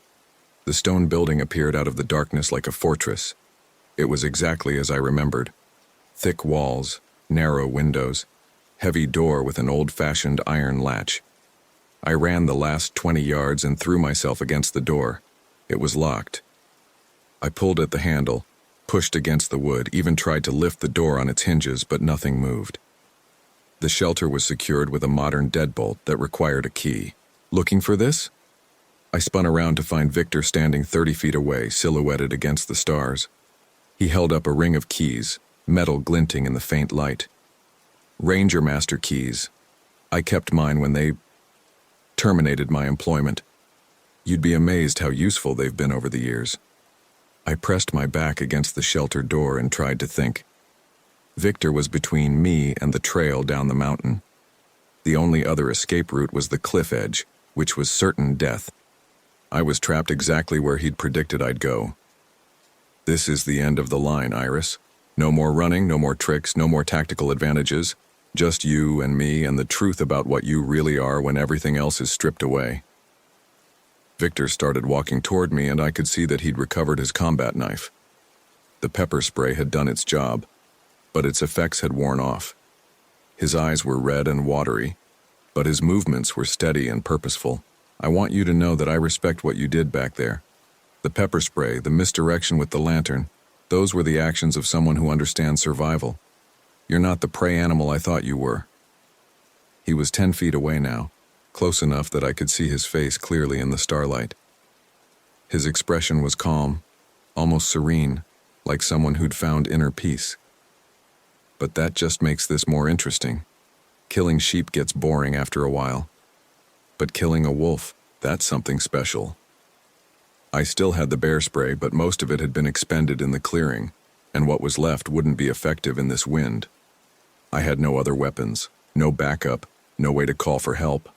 The stone building appeared out of the darkness like a fortress. It was exactly as I remembered. Thick walls, narrow windows, heavy door with an old-fashioned iron latch. I ran the last 20 yards and threw myself against the door. It was locked. I pulled at the handle, pushed against the wood, even tried to lift the door on its hinges, but nothing moved. The shelter was secured with a modern deadbolt that required a key. "Looking for this?" I spun around to find Victor standing 30 feet away, silhouetted against the stars. He held up a ring of keys, metal glinting in the faint light. "Ranger Master keys. I kept mine when they terminated my employment. You'd be amazed how useful they've been over the years." I pressed my back against the shelter door and tried to think. Victor was between me and the trail down the mountain. The only other escape route was the cliff edge, which was certain death. I was trapped exactly where he'd predicted I'd go. "This is the end of the line, Iris. No more running, no more tricks, no more tactical advantages. Just you and me and the truth about what you really are when everything else is stripped away." Victor started walking toward me, and I could see that he'd recovered his combat knife. The pepper spray had done its job, but its effects had worn off. His eyes were red and watery, but his movements were steady and purposeful. "I want you to know that I respect what you did back there. The pepper spray, the misdirection with the lantern, those were the actions of someone who understands survival. You're not the prey animal I thought you were." He was 10 feet away now, close enough that I could see his face clearly in the starlight. His expression was calm, almost serene, like someone who'd found inner peace. But that just makes this more interesting. Killing sheep gets boring after a while. But killing a wolf, that's something special. I still had the bear spray, but most of it had been expended in the clearing, and what was left wouldn't be effective in this wind. I had no other weapons, no backup, no way to call for help.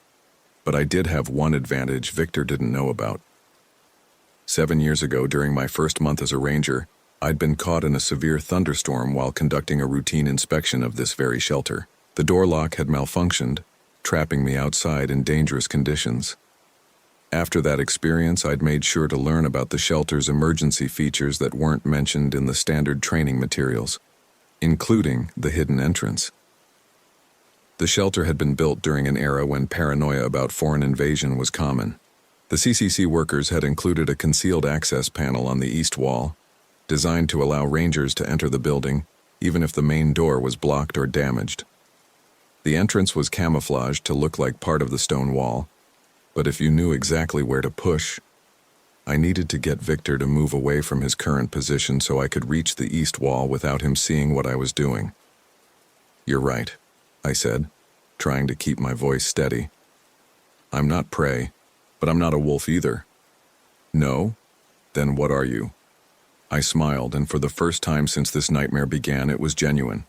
But I did have one advantage Victor didn't know about. 7 years ago, during my first month as a ranger, I'd been caught in a severe thunderstorm while conducting a routine inspection of this very shelter. The door lock had malfunctioned, trapping me outside in dangerous conditions. After that experience, I'd made sure to learn about the shelter's emergency features that weren't mentioned in the standard training materials, including the hidden entrance. The shelter had been built during an era when paranoia about foreign invasion was common. The CCC workers had included a concealed access panel on the east wall, designed to allow rangers to enter the building, even if the main door was blocked or damaged. The entrance was camouflaged to look like part of the stone wall, but if you knew exactly where to push, I needed to get Victor to move away from his current position so I could reach the east wall without him seeing what I was doing. "You're right," I said, trying to keep my voice steady. "I'm not prey, but I'm not a wolf either." "No? Then what are you?" I smiled, and for the first time since this nightmare began, it was genuine.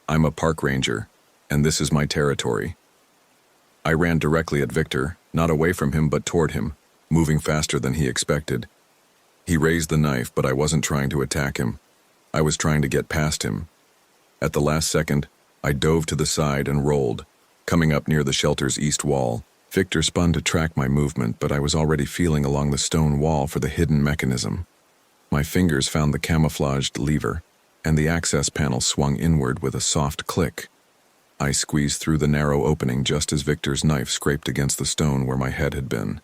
"I'm a park ranger, and this is my territory." I ran directly at Victor, not away from him but toward him, moving faster than he expected. He raised the knife, but I wasn't trying to attack him. I was trying to get past him. At the last second, I dove to the side and rolled, coming up near the shelter's east wall. Victor spun to track my movement, but I was already feeling along the stone wall for the hidden mechanism. My fingers found the camouflaged lever, and the access panel swung inward with a soft click. I squeezed through the narrow opening just as Victor's knife scraped against the stone where my head had been.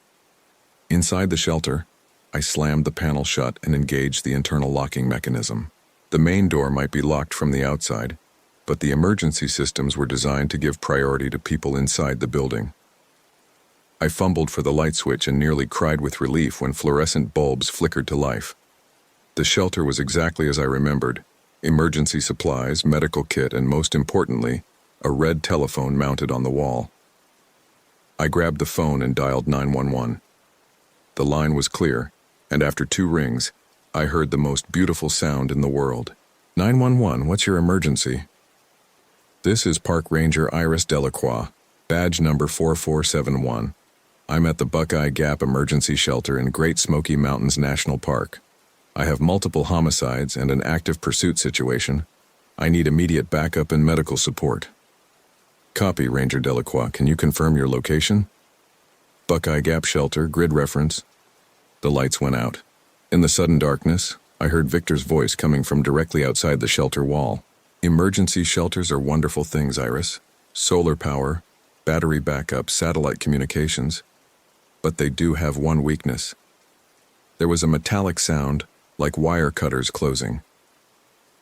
Inside the shelter, I slammed the panel shut and engaged the internal locking mechanism. The main door might be locked from the outside, but the emergency systems were designed to give priority to people inside the building. I fumbled for the light switch and nearly cried with relief when fluorescent bulbs flickered to life. The shelter was exactly as I remembered: emergency supplies, medical kit, and most importantly, a red telephone mounted on the wall. I grabbed the phone and dialed 911. The line was clear, and after 2 rings, I heard the most beautiful sound in the world. 911, what's your emergency?" "This is Park Ranger Iris Delacroix, badge number 4471. I'm at the Buckeye Gap Emergency Shelter in Great Smoky Mountains National Park. I have multiple homicides and an active pursuit situation. I need immediate backup and medical support." "Copy, Ranger Delacroix. Can you confirm your location?" "Buckeye Gap Shelter, grid reference." The lights went out. In the sudden darkness, I heard Victor's voice coming from directly outside the shelter wall. "Emergency shelters are wonderful things, Iris. Solar power, battery backup, satellite communications. But they do have one weakness." There was a metallic sound, like wire cutters closing.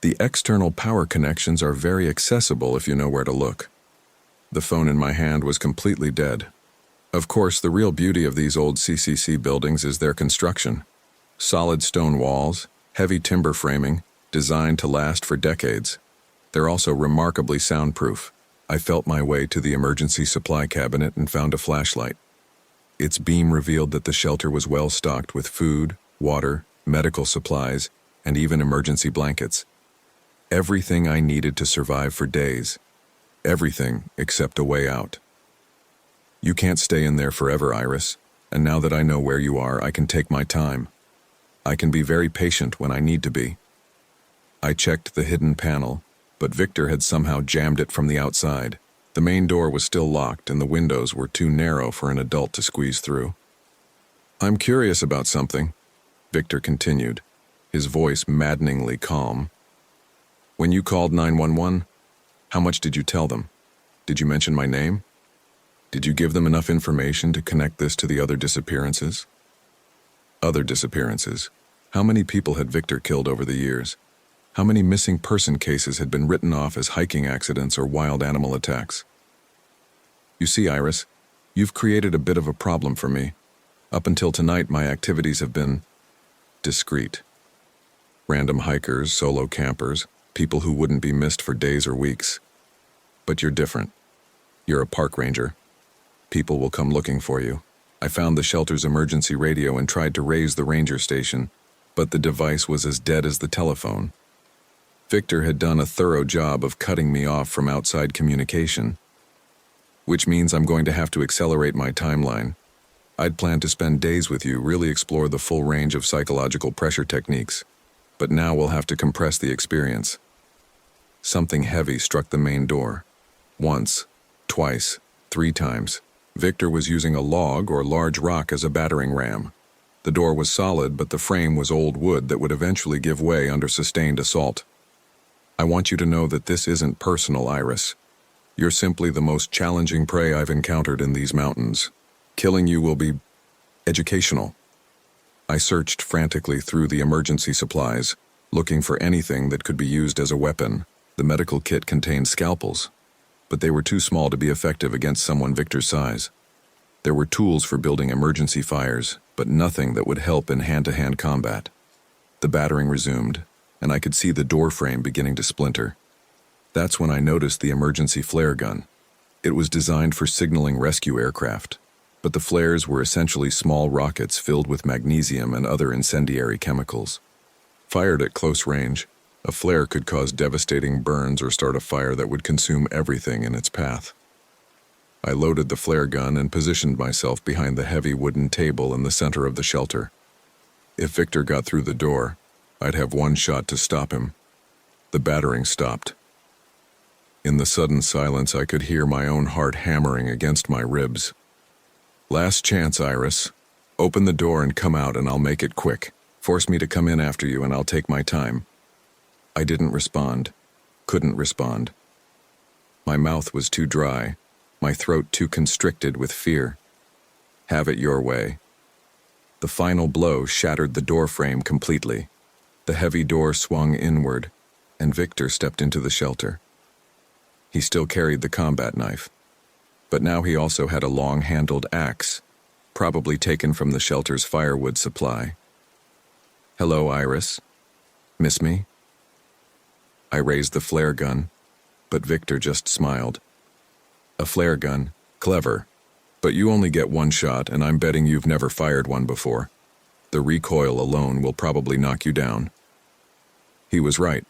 "The external power connections are very accessible if you know where to look." The phone in my hand was completely dead. Of course, the real beauty of these old CCC buildings is their construction. Solid stone walls, heavy timber framing, designed to last for decades. They're also remarkably soundproof. I felt my way to the emergency supply cabinet and found a flashlight. Its beam revealed that the shelter was well stocked with food, water, medical supplies, and even emergency blankets. Everything I needed to survive for days. Everything except a way out. "You can't stay in there forever, Iris, and now that I know where you are, I can take my time. I can be very patient when I need to be." I checked the hidden panel, but Victor had somehow jammed it from the outside. The main door was still locked, and the windows were too narrow for an adult to squeeze through. "I'm curious about something," Victor continued, his voice maddeningly calm. "When you called 911, how much did you tell them? Did you mention my name? Did you give them enough information to connect this to the other disappearances?" Other disappearances. How many people had Victor killed over the years? How many missing person cases had been written off as hiking accidents or wild animal attacks? "You see, Iris, you've created a bit of a problem for me. Up until tonight, my activities have been discreet. Random hikers, solo campers, people who wouldn't be missed for days or weeks. But you're different. You're a park ranger. People will come looking for you. I found the shelter's emergency radio and tried to raise the ranger station, but the device was as dead as the telephone. Victor had done a thorough job of cutting me off from outside communication, which means I'm going to have to accelerate my timeline. I'd planned to spend days with you, really explore the full range of psychological pressure techniques, but now we'll have to compress the experience. Something heavy struck the main door. Once, twice, 3 times. Victor was using a log or large rock as a battering ram. The door was solid, but the frame was old wood that would eventually give way under sustained assault. I want you to know that this isn't personal, Iris. You're simply the most challenging prey I've encountered in these mountains. Killing you will be educational. I searched frantically through the emergency supplies, looking for anything that could be used as a weapon. The medical kit contained scalpels, but they were too small to be effective against someone Victor's size. There were tools for building emergency fires, but nothing that would help in hand-to-hand combat. The battering resumed, and I could see the door frame beginning to splinter. That's when I noticed the emergency flare gun. It was designed for signaling rescue aircraft, but the flares were essentially small rockets filled with magnesium and other incendiary chemicals. Fired at close range, a flare could cause devastating burns or start a fire that would consume everything in its path. I loaded the flare gun and positioned myself behind the heavy wooden table in the center of the shelter. If Victor got through the door, I'd have one shot to stop him. The battering stopped. In the sudden silence, I could hear my own heart hammering against my ribs. Last chance, Iris. Open the door and come out, and I'll make it quick. Force me to come in after you, and I'll take my time. I didn't respond. Couldn't respond. My mouth was too dry, my throat too constricted with fear. Have it your way. The final blow shattered the door frame completely. The heavy door swung inward, and Victor stepped into the shelter. He still carried the combat knife, but now he also had a long-handled axe, probably taken from the shelter's firewood supply. Hello, Iris. Miss me? I raised the flare gun, but Victor just smiled. A flare gun? Clever. But you only get one shot, and I'm betting you've never fired one before. The recoil alone will probably knock you down. He was right.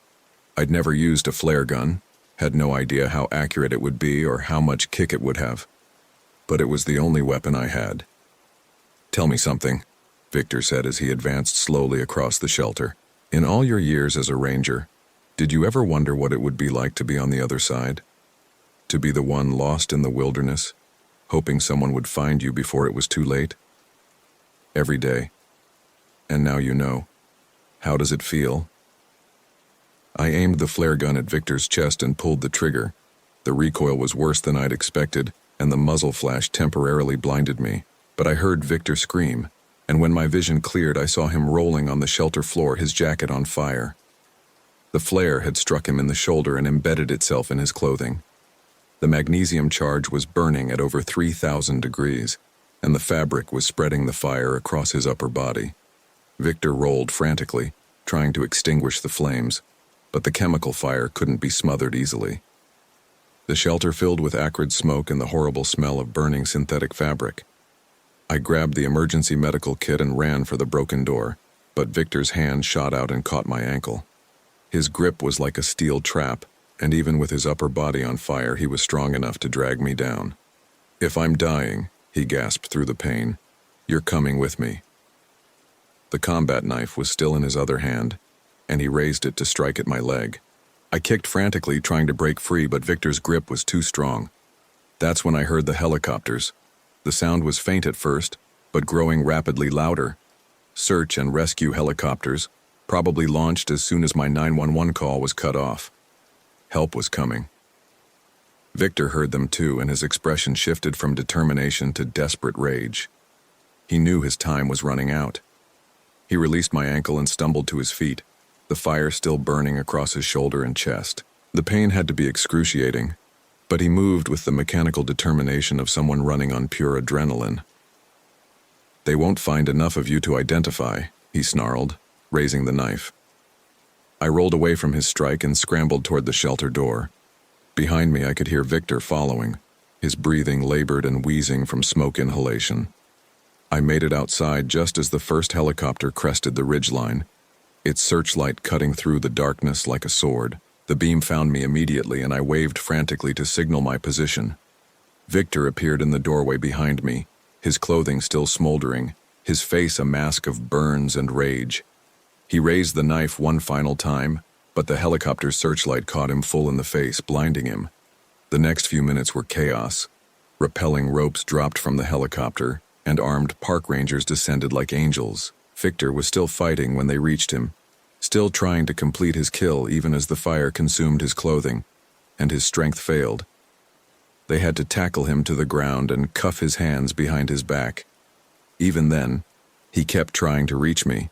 I'd never used a flare gun, had no idea how accurate it would be or how much kick it would have. But it was the only weapon I had. Tell me something, Victor said as he advanced slowly across the shelter. In all your years as a ranger, did you ever wonder what it would be like to be on the other side? To be the one lost in the wilderness, hoping someone would find you before it was too late? Every day. And now you know. How does it feel? I aimed the flare gun at Victor's chest and pulled the trigger. The recoil was worse than I'd expected, and the muzzle flash temporarily blinded me. But I heard Victor scream, and when my vision cleared, I saw him rolling on the shelter floor, his jacket on fire. The flare had struck him in the shoulder and embedded itself in his clothing. The magnesium charge was burning at over 3,000 degrees, and the fabric was spreading the fire across his upper body. Victor rolled frantically, trying to extinguish the flames, but the chemical fire couldn't be smothered easily. The shelter filled with acrid smoke and the horrible smell of burning synthetic fabric. I grabbed the emergency medical kit and ran for the broken door, but Victor's hand shot out and caught my ankle. His grip was like a steel trap, and even with his upper body on fire, he was strong enough to drag me down. If I'm dying, he gasped through the pain, you're coming with me. The combat knife was still in his other hand, and he raised it to strike at my leg. I kicked frantically, trying to break free, but Victor's grip was too strong. That's when I heard the helicopters. The sound was faint at first, but growing rapidly louder. Search and rescue helicopters, probably launched as soon as my 911 call was cut off. Help was coming. Victor heard them too, and his expression shifted from determination to desperate rage. He knew his time was running out. He released my ankle and stumbled to his feet, the fire still burning across his shoulder and chest. The pain had to be excruciating, but he moved with the mechanical determination of someone running on pure adrenaline. They won't find enough of you to identify, he snarled, raising the knife. I rolled away from his strike and scrambled toward the shelter door. Behind me, I could hear Victor following, his breathing labored and wheezing from smoke inhalation. I made it outside just as the first helicopter crested the ridgeline. its searchlight cutting through the darkness like a sword. The beam found me immediately, and I waved frantically to signal my position. Victor appeared in the doorway behind me, his clothing still smoldering, his face a mask of burns and rage. He raised the knife one final time, but the helicopter's searchlight caught him full in the face, blinding him. The next few minutes were chaos. Rappelling ropes dropped from the helicopter, and armed park rangers descended like angels. Victor was still fighting when they reached him, still trying to complete his kill even as the fire consumed his clothing, and his strength failed. They had to tackle him to the ground and cuff his hands behind his back. Even then, he kept trying to reach me,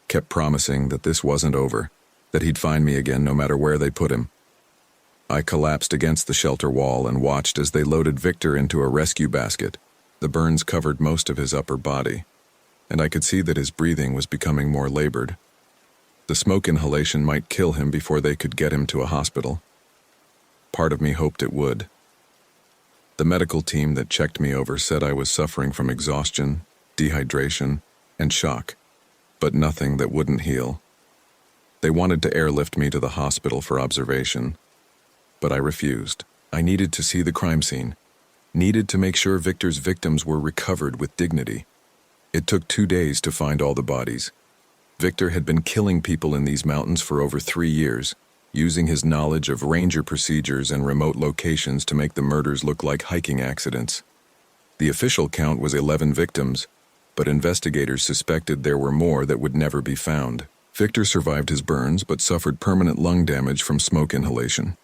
kept promising that this wasn't over, that he'd find me again no matter where they put him. I collapsed against the shelter wall and watched as they loaded Victor into a rescue basket. The burns covered most of his upper body, and I could see that his breathing was becoming more labored. The smoke inhalation might kill him before they could get him to a hospital. Part of me hoped it would. The medical team that checked me over said I was suffering from exhaustion, dehydration, and shock, but nothing that wouldn't heal. They wanted to airlift me to the hospital for observation, but I refused. I needed to see the crime scene, needed to make sure Victor's victims were recovered with dignity. It took 2 days to find all the bodies. Victor had been killing people in these mountains for over 3 years, using his knowledge of ranger procedures and remote locations to make the murders look like hiking accidents. The official count was 11 victims, but investigators suspected there were more that would never be found. Victor survived his burns but suffered permanent lung damage from smoke inhalation.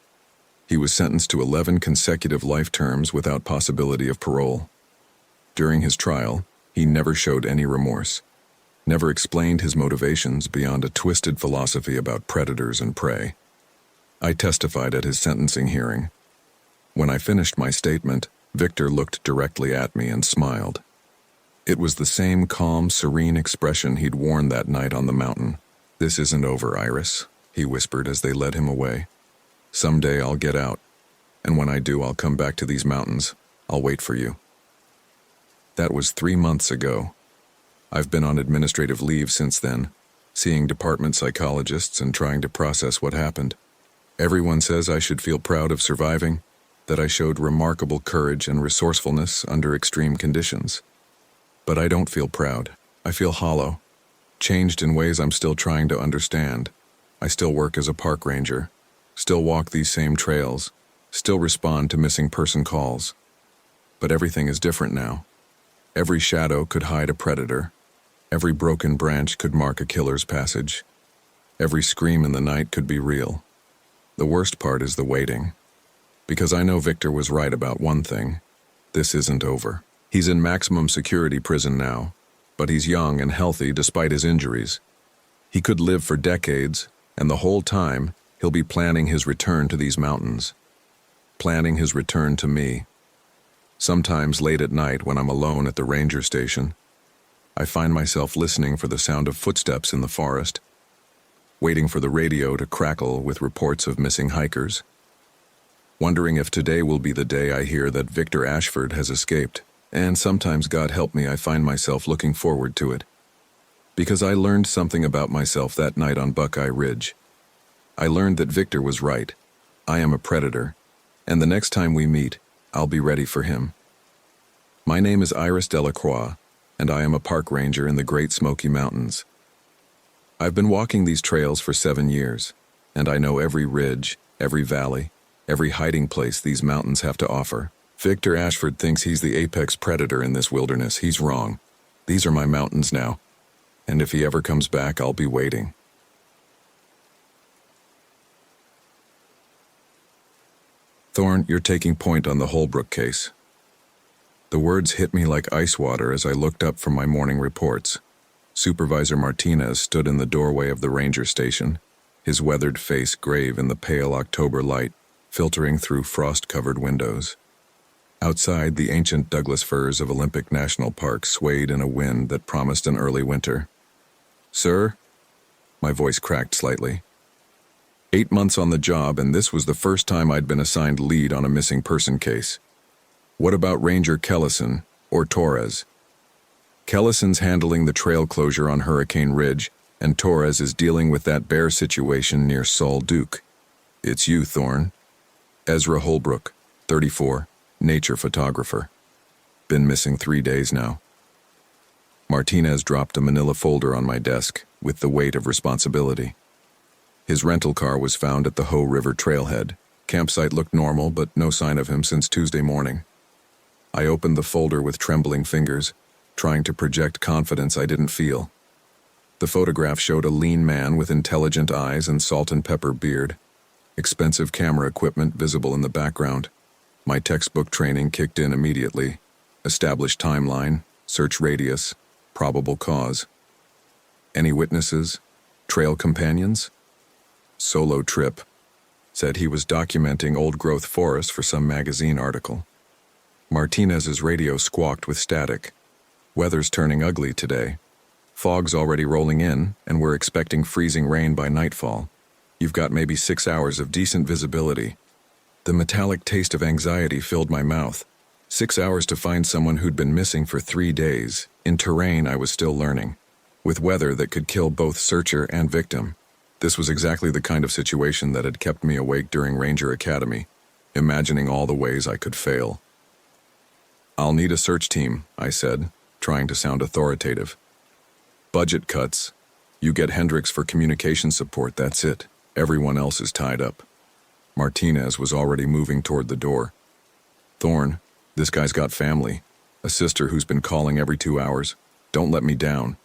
He was sentenced to 11 consecutive life terms without possibility of parole. During his trial, he never showed any remorse, never explained his motivations beyond a twisted philosophy about predators and prey. I testified at his sentencing hearing. When I finished my statement, Victor looked directly at me and smiled. It was the same calm, serene expression he'd worn that night on the mountain. "This isn't over, Iris," he whispered as they led him away. "Someday I'll get out, and when I do, I'll come back to these mountains. I'll wait for you." That was 3 months ago. I've been on administrative leave since then, seeing department psychologists and trying to process what happened. Everyone says I should feel proud of surviving, that I showed remarkable courage and resourcefulness under extreme conditions. But I don't feel proud. I feel hollow, changed in ways I'm still trying to understand. I still work as a park ranger, still walk these same trails, still respond to missing person calls. But everything is different now. Every shadow could hide a predator. Every broken branch could mark a killer's passage. Every scream in the night could be real. The worst part is the waiting. Because I know Victor was right about one thing. This isn't over. He's in maximum security prison now, but he's young and healthy despite his injuries. He could live for decades, and the whole time, he'll be planning his return to these mountains. Planning his return to me. Sometimes late at night when I'm alone at the ranger station, I find myself listening for the sound of footsteps in the forest, waiting for the radio to crackle with reports of missing hikers, wondering if today will be the day I hear that Victor Ashford has escaped. And sometimes, God help me, I find myself looking forward to it. Because I learned something about myself that night on Buckeye Ridge. I learned that Victor was right. I am a predator, and the next time we meet, I'll be ready for him. My name is Iris Delacroix, and I am a park ranger in the Great Smoky Mountains. I've been walking these trails for 7 years, and I know every ridge, every valley, every hiding place these mountains have to offer. Victor Ashford thinks he's the apex predator in this wilderness. He's wrong. These are my mountains now, and if he ever comes back, I'll be waiting. Thorne, you're taking point on the Holbrook case. The words hit me like ice water as I looked up from my morning reports. Supervisor Martinez stood in the doorway of the ranger station, his weathered face grave in the pale October light filtering through frost-covered windows. Outside, the ancient Douglas firs of Olympic National Park swayed in a wind that promised an early winter. "Sir?" My voice cracked slightly. 8 months on the job, and this was the first time I'd been assigned lead on a missing person case. What about Ranger Kellison, or Torres? Kellison's handling the trail closure on Hurricane Ridge, and Torres is dealing with that bear situation near Sol Duke. It's you, Thorne. Ezra Holbrook, 34, nature photographer. Been missing 3 days now. Martinez dropped a manila folder on my desk with the weight of responsibility. His rental car was found at the Hoh River trailhead. Campsite looked normal, but no sign of him since Tuesday morning. I opened the folder with trembling fingers, trying to project confidence I didn't feel. The photograph showed a lean man with intelligent eyes and salt and pepper beard. Expensive camera equipment visible in the background. My textbook training kicked in immediately. Established timeline, search radius, probable cause. Any witnesses? Trail companions? Solo trip. Said he was documenting old-growth forest for some magazine article. Martinez's radio squawked with static. Weather's turning ugly today. Fog's already rolling in, and we're expecting freezing rain by nightfall. You've got maybe 6 hours of decent visibility. The metallic taste of anxiety filled my mouth. 6 hours to find someone who'd been missing for 3 days, in terrain I was still learning, with weather that could kill both searcher and victim. This was exactly the kind of situation that had kept me awake during Ranger Academy, imagining all the ways I could fail. I'll need a search team, I said, trying to sound authoritative. Budget cuts. You get Hendricks for communication support, that's it. Everyone else is tied up. Martinez was already moving toward the door. Thorne, this guy's got family, a sister who's been calling every 2 hours. Don't let me down.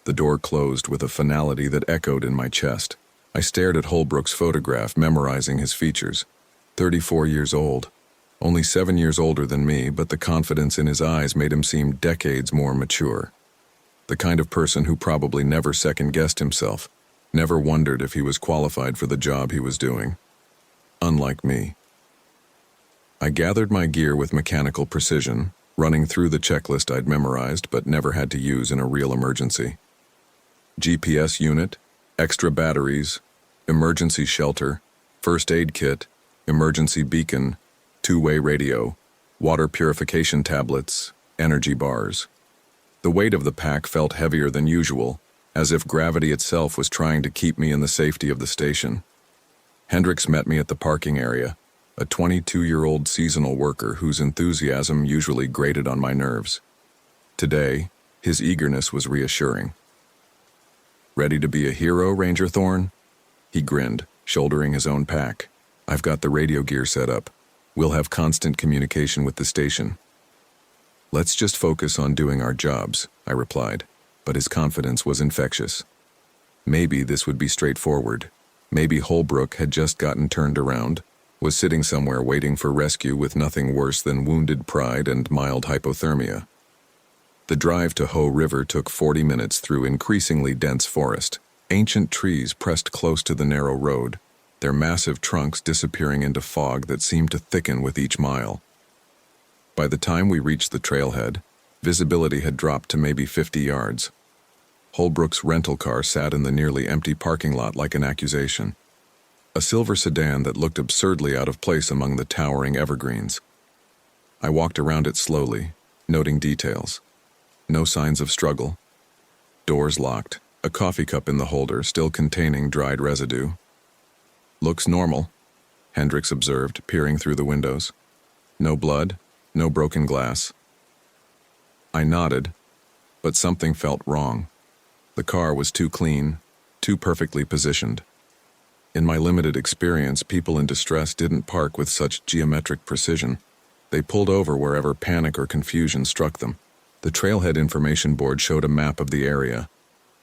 The door closed with a finality that echoed in my chest. I stared at Holbrook's photograph, memorizing his features. 34 years old. Only 7 years older than me, but the confidence in his eyes made him seem decades more mature. The kind of person who probably never second-guessed himself, never wondered if he was qualified for the job he was doing. Unlike me. I gathered my gear with mechanical precision, running through the checklist I'd memorized but never had to use in a real emergency. GPS unit, extra batteries, emergency shelter, first aid kit, emergency beacon, two-way radio, water purification tablets, energy bars. The weight of the pack felt heavier than usual, as if gravity itself was trying to keep me in the safety of the station. Hendricks met me at the parking area, a 22-year-old seasonal worker whose enthusiasm usually grated on my nerves. Today, his eagerness was reassuring. Ready to be a hero, Ranger Thorne? He grinned, shouldering his own pack. I've got the radio gear set up. We'll have constant communication with the station. Let's just focus on doing our jobs, I replied, but his confidence was infectious. Maybe this would be straightforward. Maybe Holbrook had just gotten turned around, was sitting somewhere waiting for rescue with nothing worse than wounded pride and mild hypothermia. The drive to Hoh River took 40 minutes through increasingly dense forest. Ancient trees pressed close to the narrow road, their massive trunks disappearing into fog that seemed to thicken with each mile. By the time we reached the trailhead, visibility had dropped to maybe 50 yards. Holbrook's rental car sat in the nearly empty parking lot like an accusation. A silver sedan that looked absurdly out of place among the towering evergreens. I walked around it slowly, noting details. No signs of struggle. Doors locked, a coffee cup in the holder still containing dried residue. Looks normal, Hendricks observed, peering through the windows. No blood, no broken glass. I nodded, but something felt wrong. The car was too clean, too perfectly positioned. In my limited experience, people in distress didn't park with such geometric precision. They pulled over wherever panic or confusion struck them. The trailhead information board showed a map of the area,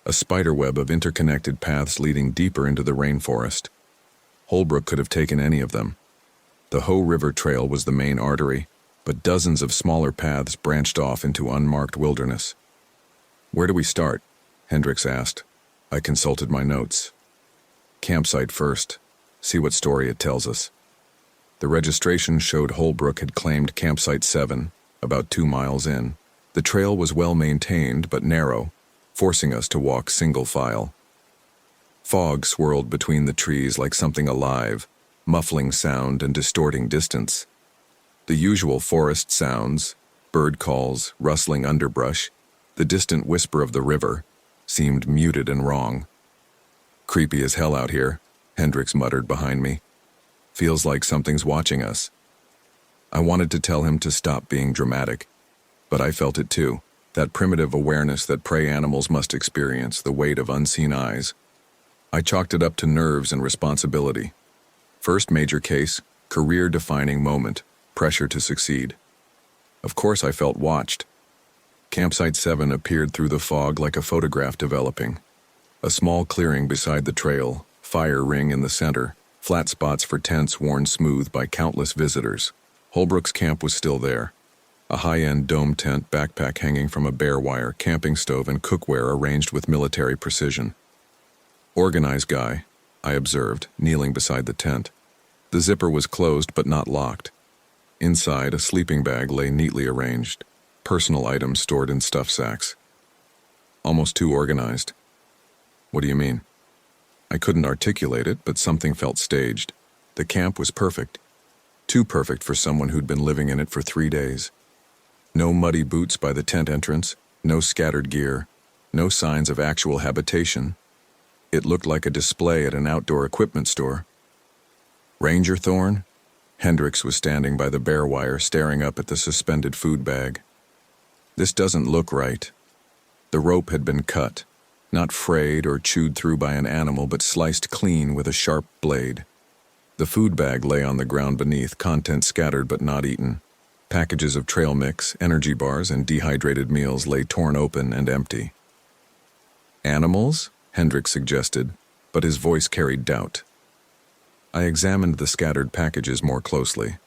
a spiderweb of interconnected paths leading deeper into the rainforest. Holbrook could have taken any of them. The Hoh River Trail was the main artery, but dozens of smaller paths branched off into unmarked wilderness. Where do we start? Hendricks asked. I consulted my notes. Campsite first. See what story it tells us. The registration showed Holbrook had claimed Campsite 7, about 2 miles in. The trail was well maintained but narrow, forcing us to walk single file. Fog swirled between the trees like something alive, muffling sound and distorting distance. The usual forest sounds, bird calls, rustling underbrush, the distant whisper of the river, seemed muted and wrong. "Creepy as hell out here," Hendricks muttered behind me. "Feels like something's watching us." I wanted to tell him to stop being dramatic, but I felt it too, that primitive awareness that prey animals must experience, the weight of unseen eyes. I chalked it up to nerves and responsibility. First major case, career-defining moment, pressure to succeed. Of course I felt watched. Campsite 7 appeared through the fog like a photograph developing. A small clearing beside the trail, fire ring in the center, flat spots for tents worn smooth by countless visitors. Holbrook's camp was still there. A high-end dome tent, backpack hanging from a bare wire, camping stove and cookware arranged with military precision. Organized guy, I observed, kneeling beside the tent. The zipper was closed but not locked. Inside, a sleeping bag lay neatly arranged, personal items stored in stuff sacks. Almost too organized. What do you mean? I couldn't articulate it, but something felt staged. The camp was perfect. Too perfect for someone who'd been living in it for 3 days. No muddy boots by the tent entrance, no scattered gear, no signs of actual habitation. It looked like a display at an outdoor equipment store. "Ranger Thorn?" Hendricks was standing by the bare wire, staring up at the suspended food bag. "This doesn't look right." The rope had been cut, not frayed or chewed through by an animal, but sliced clean with a sharp blade. The food bag lay on the ground beneath, contents scattered but not eaten. Packages of trail mix, energy bars, and dehydrated meals lay torn open and empty. "Animals?" Hendricks suggested, but his voice carried doubt. I examined the scattered packages more closely.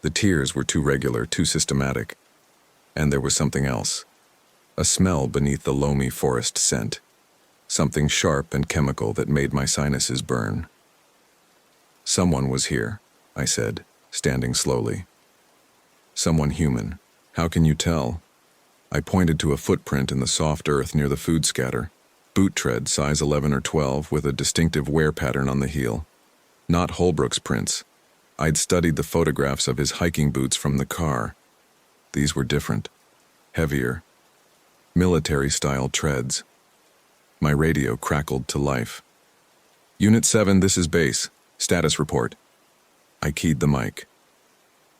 The tiers were too regular, too systematic. And there was something else. A smell beneath the loamy forest scent. Something sharp and chemical that made my sinuses burn. "Someone was here," I said, standing slowly. "Someone human. How can you tell?" I pointed to a footprint in the soft earth near the food scatter. Boot tread, size 11 or 12, with a distinctive wear pattern on the heel. Not Holbrook's prints. I'd studied the photographs of his hiking boots from the car. These were different. Heavier. Military-style treads. My radio crackled to life. "Unit 7, this is base. Status report." I keyed the mic.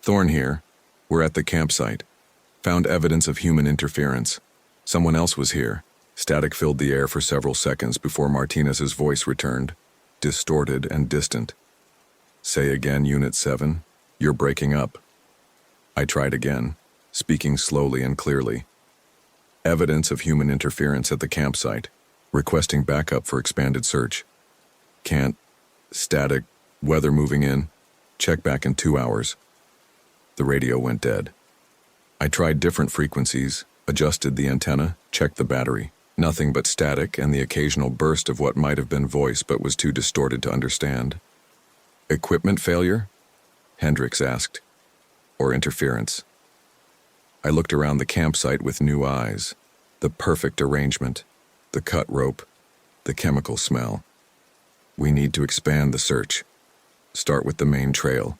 "Thorn here. We're at the campsite. Found evidence of human interference. Someone else was here." Static filled the air for several seconds before Martinez's voice returned, distorted and distant. "Say again, Unit 7. You're breaking up." I tried again, speaking slowly and clearly. "Evidence of human interference at the campsite. Requesting backup for expanded search. Can't. Static. Weather moving in. Check back in 2 hours." The radio went dead. I tried different frequencies, adjusted the antenna, checked the battery. Nothing but static and the occasional burst of what might have been voice but was too distorted to understand. "Equipment failure?" Hendricks asked. "Or interference?" I looked around the campsite with new eyes. The perfect arrangement. The cut rope. The chemical smell. "We need to expand the search. Start with the main trail."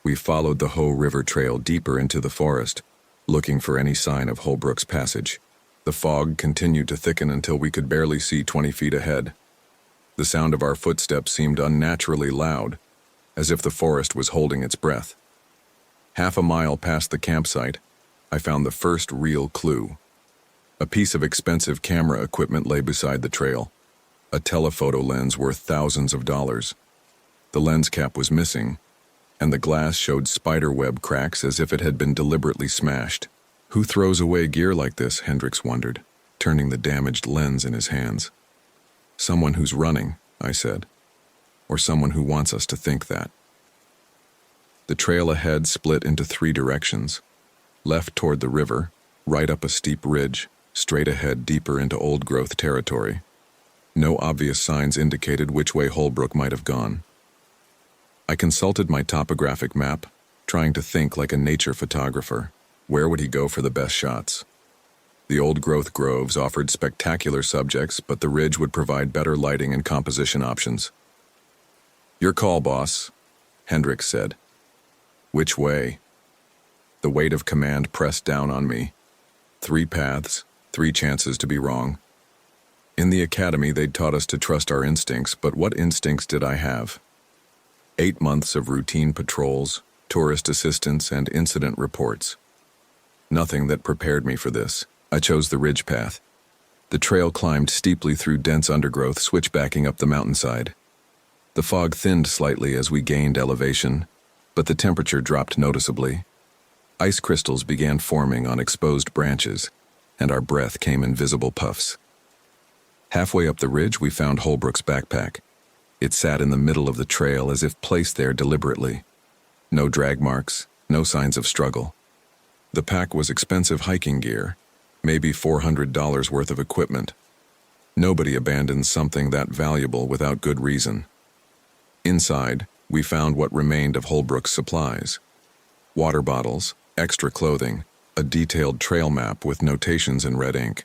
We followed the Hoh River Trail deeper into the forest, looking for any sign of Holbrook's passage. The fog continued to thicken until we could barely see 20 feet ahead. The sound of our footsteps seemed unnaturally loud, as if the forest was holding its breath. Half a mile past the campsite, I found the first real clue. A piece of expensive camera equipment lay beside the trail, a telephoto lens worth thousands of dollars. The lens cap was missing, and the glass showed spiderweb cracks as if it had been deliberately smashed. Who throws away gear like this, Hendricks wondered, turning the damaged lens in his hands. "Someone who's running," I said, "or someone who wants us to think that." The trail ahead split into 3 directions. Left toward the river, right up a steep ridge, straight ahead deeper into old-growth territory. No obvious signs indicated which way Holbrook might have gone. I consulted my topographic map, trying to think like a nature photographer. Where would he go for the best shots? The old-growth groves offered spectacular subjects, but the ridge would provide better lighting and composition options. "Your call, boss," Hendricks said. "Which way?" The weight of command pressed down on me. 3 paths, 3 chances to be wrong. In the academy, they'd taught us to trust our instincts, but what instincts did I have? 8 months of routine patrols, tourist assistance, and incident reports. Nothing that prepared me for this. I chose the ridge path. The trail climbed steeply through dense undergrowth, switchbacking up the mountainside. The fog thinned slightly as we gained elevation, but the temperature dropped noticeably. Ice crystals began forming on exposed branches, and our breath came in visible puffs. Halfway up the ridge, we found Holbrook's backpack. It sat in the middle of the trail as if placed there deliberately. No drag marks, no signs of struggle. The pack was expensive hiking gear, maybe $400 worth of equipment. Nobody abandons something that valuable without good reason. Inside, we found what remained of Holbrook's supplies. Water bottles, extra clothing, a detailed trail map with notations in red ink.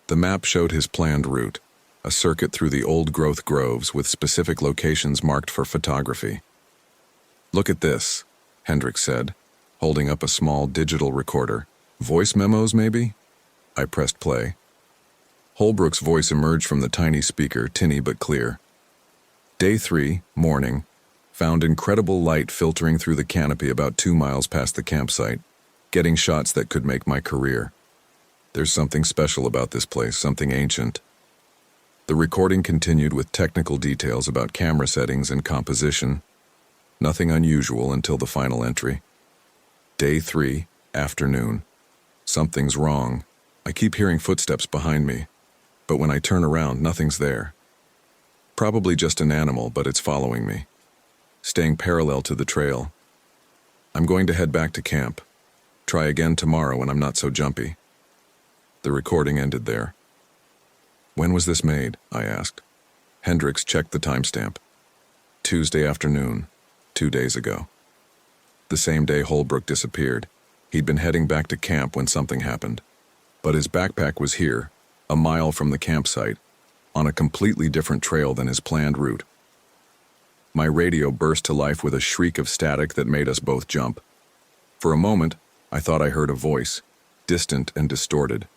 The map showed his planned route, a circuit through the old-growth groves with specific locations marked for photography. "Look at this," Hendricks said, holding up a small digital recorder. "Voice memos, maybe?" I pressed play. Holbrook's voice emerged from the tiny speaker, tinny but clear. Day 3, morning, found incredible light filtering through the canopy about 2 miles past the campsite, getting shots that could make my career. There's something special about this place, something ancient. The recording continued with technical details about camera settings and composition. Nothing unusual until the final entry. Day 3, afternoon. Something's wrong. I keep hearing footsteps behind me, but when I turn around, nothing's there. Probably just an animal, but it's following me, staying parallel to the trail. I'm going to head back to camp. Try again tomorrow when I'm not so jumpy. The recording ended there. "When was this made?" I asked. Hendricks checked the timestamp. Tuesday afternoon, 2 days ago. The same day Holbrook disappeared. He'd been heading back to camp when something happened. But his backpack was here, a mile from the campsite, on a completely different trail than his planned route. My radio burst to life with a shriek of static that made us both jump. For a moment, I thought I heard a voice, distant and distorted,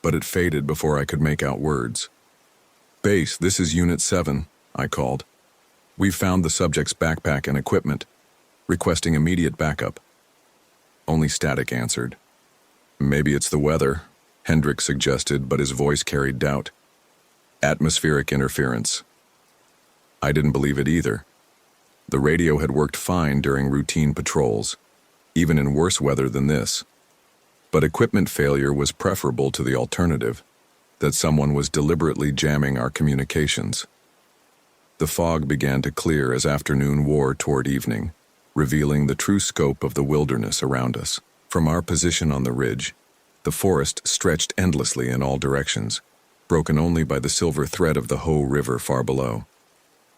but it faded before I could make out words. "Base, this is Unit 7, I called. "We've found the subject's backpack and equipment, requesting immediate backup." Only static answered. "Maybe it's the weather," Hendricks suggested, but his voice carried doubt. "Atmospheric interference." I didn't believe it either. The radio had worked fine during routine patrols, even in worse weather than this. But equipment failure was preferable to the alternative, that someone was deliberately jamming our communications. The fog began to clear as afternoon wore toward evening, revealing the true scope of the wilderness around us. From our position on the ridge, the forest stretched endlessly in all directions, broken only by the silver thread of the Hoh River far below.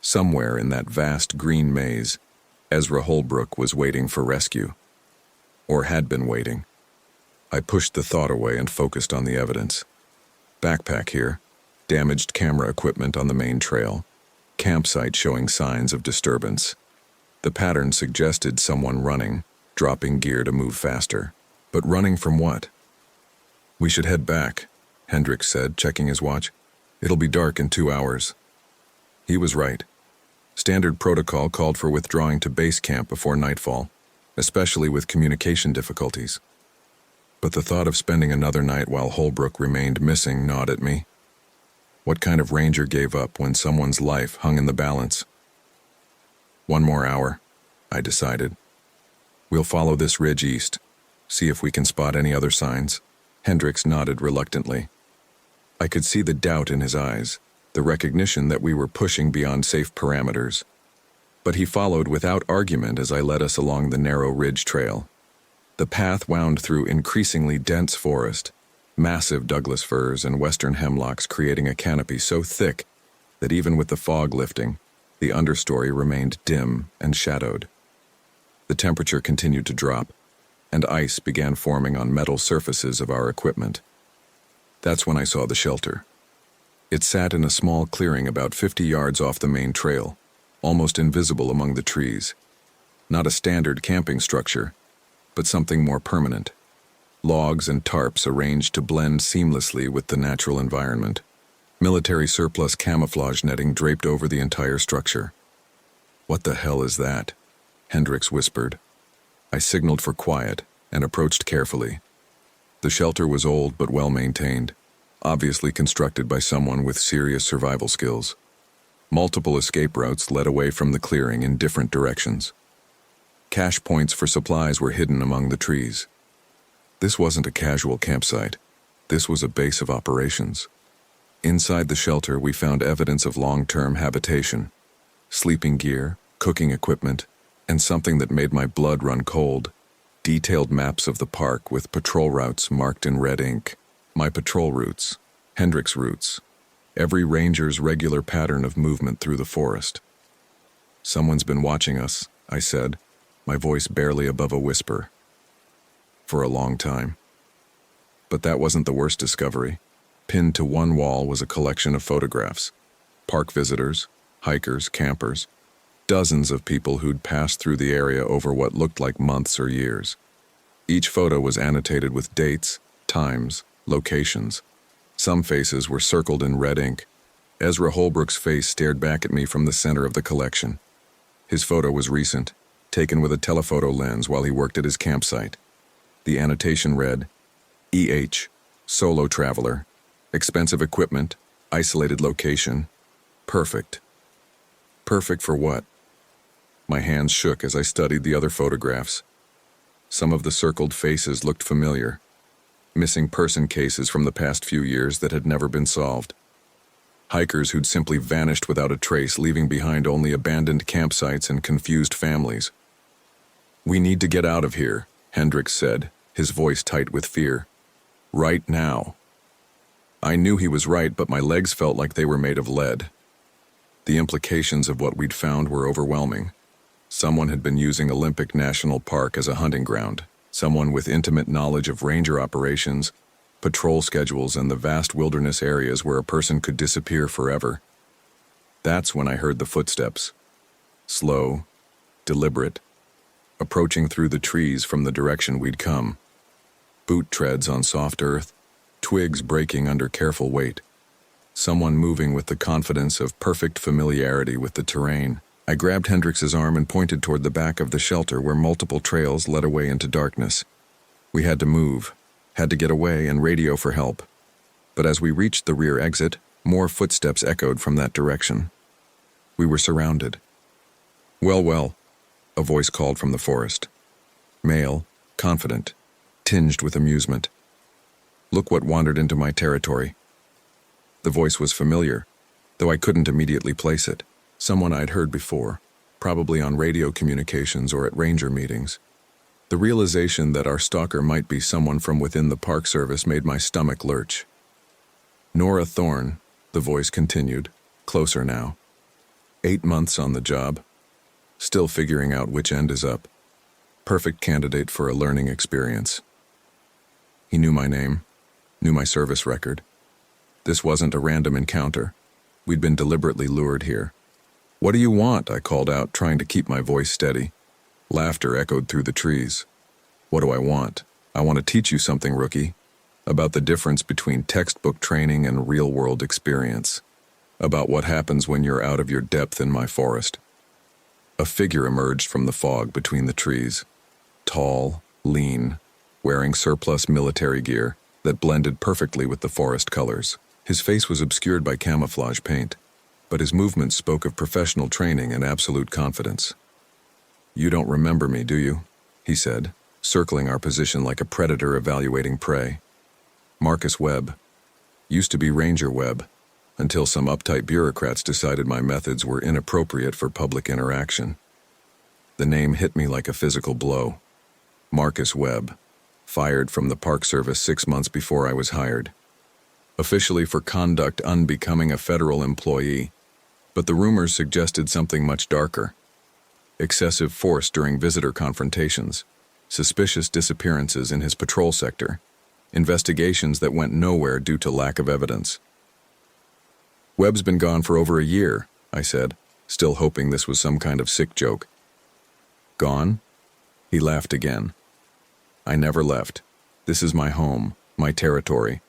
Somewhere in that vast green maze, Ezra Holbrook was waiting for rescue. Or had been waiting. I pushed the thought away and focused on the evidence. Backpack here, damaged camera equipment on the main trail, campsite showing signs of disturbance. The pattern suggested someone running, dropping gear to move faster. But running from what? "We should head back," Hendricks said, checking his watch. "It'll be dark in 2 hours." He was right. Standard protocol called for withdrawing to base camp before nightfall, especially with communication difficulties. But the thought of spending another night while Holbrook remained missing gnawed at me. What kind of ranger gave up when someone's life hung in the balance? 1 more hour, I decided. We'll follow this ridge east, see if we can spot any other signs. Hendricks nodded reluctantly. I could see the doubt in his eyes, the recognition that we were pushing beyond safe parameters. But he followed without argument as I led us along the narrow ridge trail. The path wound through increasingly dense forest, massive Douglas firs and western hemlocks creating a canopy so thick that even with the fog lifting, the understory remained dim and shadowed. The temperature continued to drop, and ice began forming on metal surfaces of our equipment. That's when I saw the shelter. It sat in a small clearing about 50 yards off the main trail, almost invisible among the trees. Not a standard camping structure, but something more permanent. Logs and tarps arranged to blend seamlessly with the natural environment. Military surplus camouflage netting draped over the entire structure. "What the hell is that?" Hendricks whispered. I signaled for quiet and approached carefully. The shelter was old but well-maintained, obviously constructed by someone with serious survival skills. Multiple escape routes led away from the clearing in different directions. Cache points for supplies were hidden among the trees. This wasn't a casual campsite. This was a base of operations. Inside the shelter, we found evidence of long-term habitation, sleeping gear, cooking equipment, and something that made my blood run cold: detailed maps of the park with patrol routes marked in red ink. My patrol routes, Hendricks' routes, every ranger's regular pattern of movement through the forest. "Someone's been watching us," I said, my voice barely above a whisper. "For a long time." But that wasn't the worst discovery. Pinned to one wall was a collection of photographs. Park visitors, hikers, campers, dozens of people who'd passed through the area over what looked like months or years. Each photo was annotated with dates, times, locations. Some faces were circled in red ink. Ezra Holbrook's face stared back at me from the center of the collection. His photo was recent, taken with a telephoto lens while he worked at his campsite. The annotation read, "EH, solo traveler, expensive equipment, isolated location, perfect." Perfect for what? My hands shook as I studied the other photographs. Some of the circled faces looked familiar. Missing person cases from the past few years that had never been solved. Hikers who'd simply vanished without a trace, leaving behind only abandoned campsites and confused families. "We need to get out of here," Hendricks said, his voice tight with fear. "Right now." I knew he was right, but my legs felt like they were made of lead. The implications of what we'd found were overwhelming. Someone had been using Olympic National Park as a hunting ground, someone with intimate knowledge of ranger operations, patrol schedules, and the vast wilderness areas where a person could disappear forever. That's when I heard the footsteps. Slow, deliberate, approaching through the trees from the direction we'd come. Boot treads on soft earth, twigs breaking under careful weight. Someone moving with the confidence of perfect familiarity with the terrain. I grabbed Hendricks's arm and pointed toward the back of the shelter where multiple trails led away into darkness. We had to move, had to get away and radio for help. But as we reached the rear exit, more footsteps echoed from that direction. We were surrounded. Well, a voice called from the forest. Male, confident, tinged with amusement. "Look what wandered into my territory." The voice was familiar, though I couldn't immediately place it. Someone I'd heard before, probably on radio communications or at ranger meetings. The realization that our stalker might be someone from within the Park Service made my stomach lurch. "Nora Thorne," the voice continued, closer now. 8 months on the job. Still figuring out which end is up. Perfect candidate for a learning experience. He knew my name, knew my service record. This wasn't a random encounter. We'd been deliberately lured here. "What do you want?" I called out, trying to keep my voice steady. Laughter echoed through the trees. "What do I want? I want to teach you something, rookie. About the difference between textbook training and real-world experience. About what happens when you're out of your depth in my forest." A figure emerged from the fog between the trees. Tall, lean, wearing surplus military gear that blended perfectly with the forest colors. His face was obscured by camouflage paint, but his movements spoke of professional training and absolute confidence. "You don't remember me, do you?" he said, circling our position like a predator evaluating prey. "Marcus Webb. Used to be Ranger Webb, until some uptight bureaucrats decided my methods were inappropriate for public interaction." The name hit me like a physical blow. Marcus Webb, fired from the Park Service 6 months before I was hired. Officially for conduct unbecoming a federal employee, but the rumors suggested something much darker. Excessive force during visitor confrontations, suspicious disappearances in his patrol sector, investigations that went nowhere due to lack of evidence. "Webb's been gone for over a year," I said, still hoping this was some kind of sick joke. "Gone?" He laughed again. "I never left. This is my home, my territory.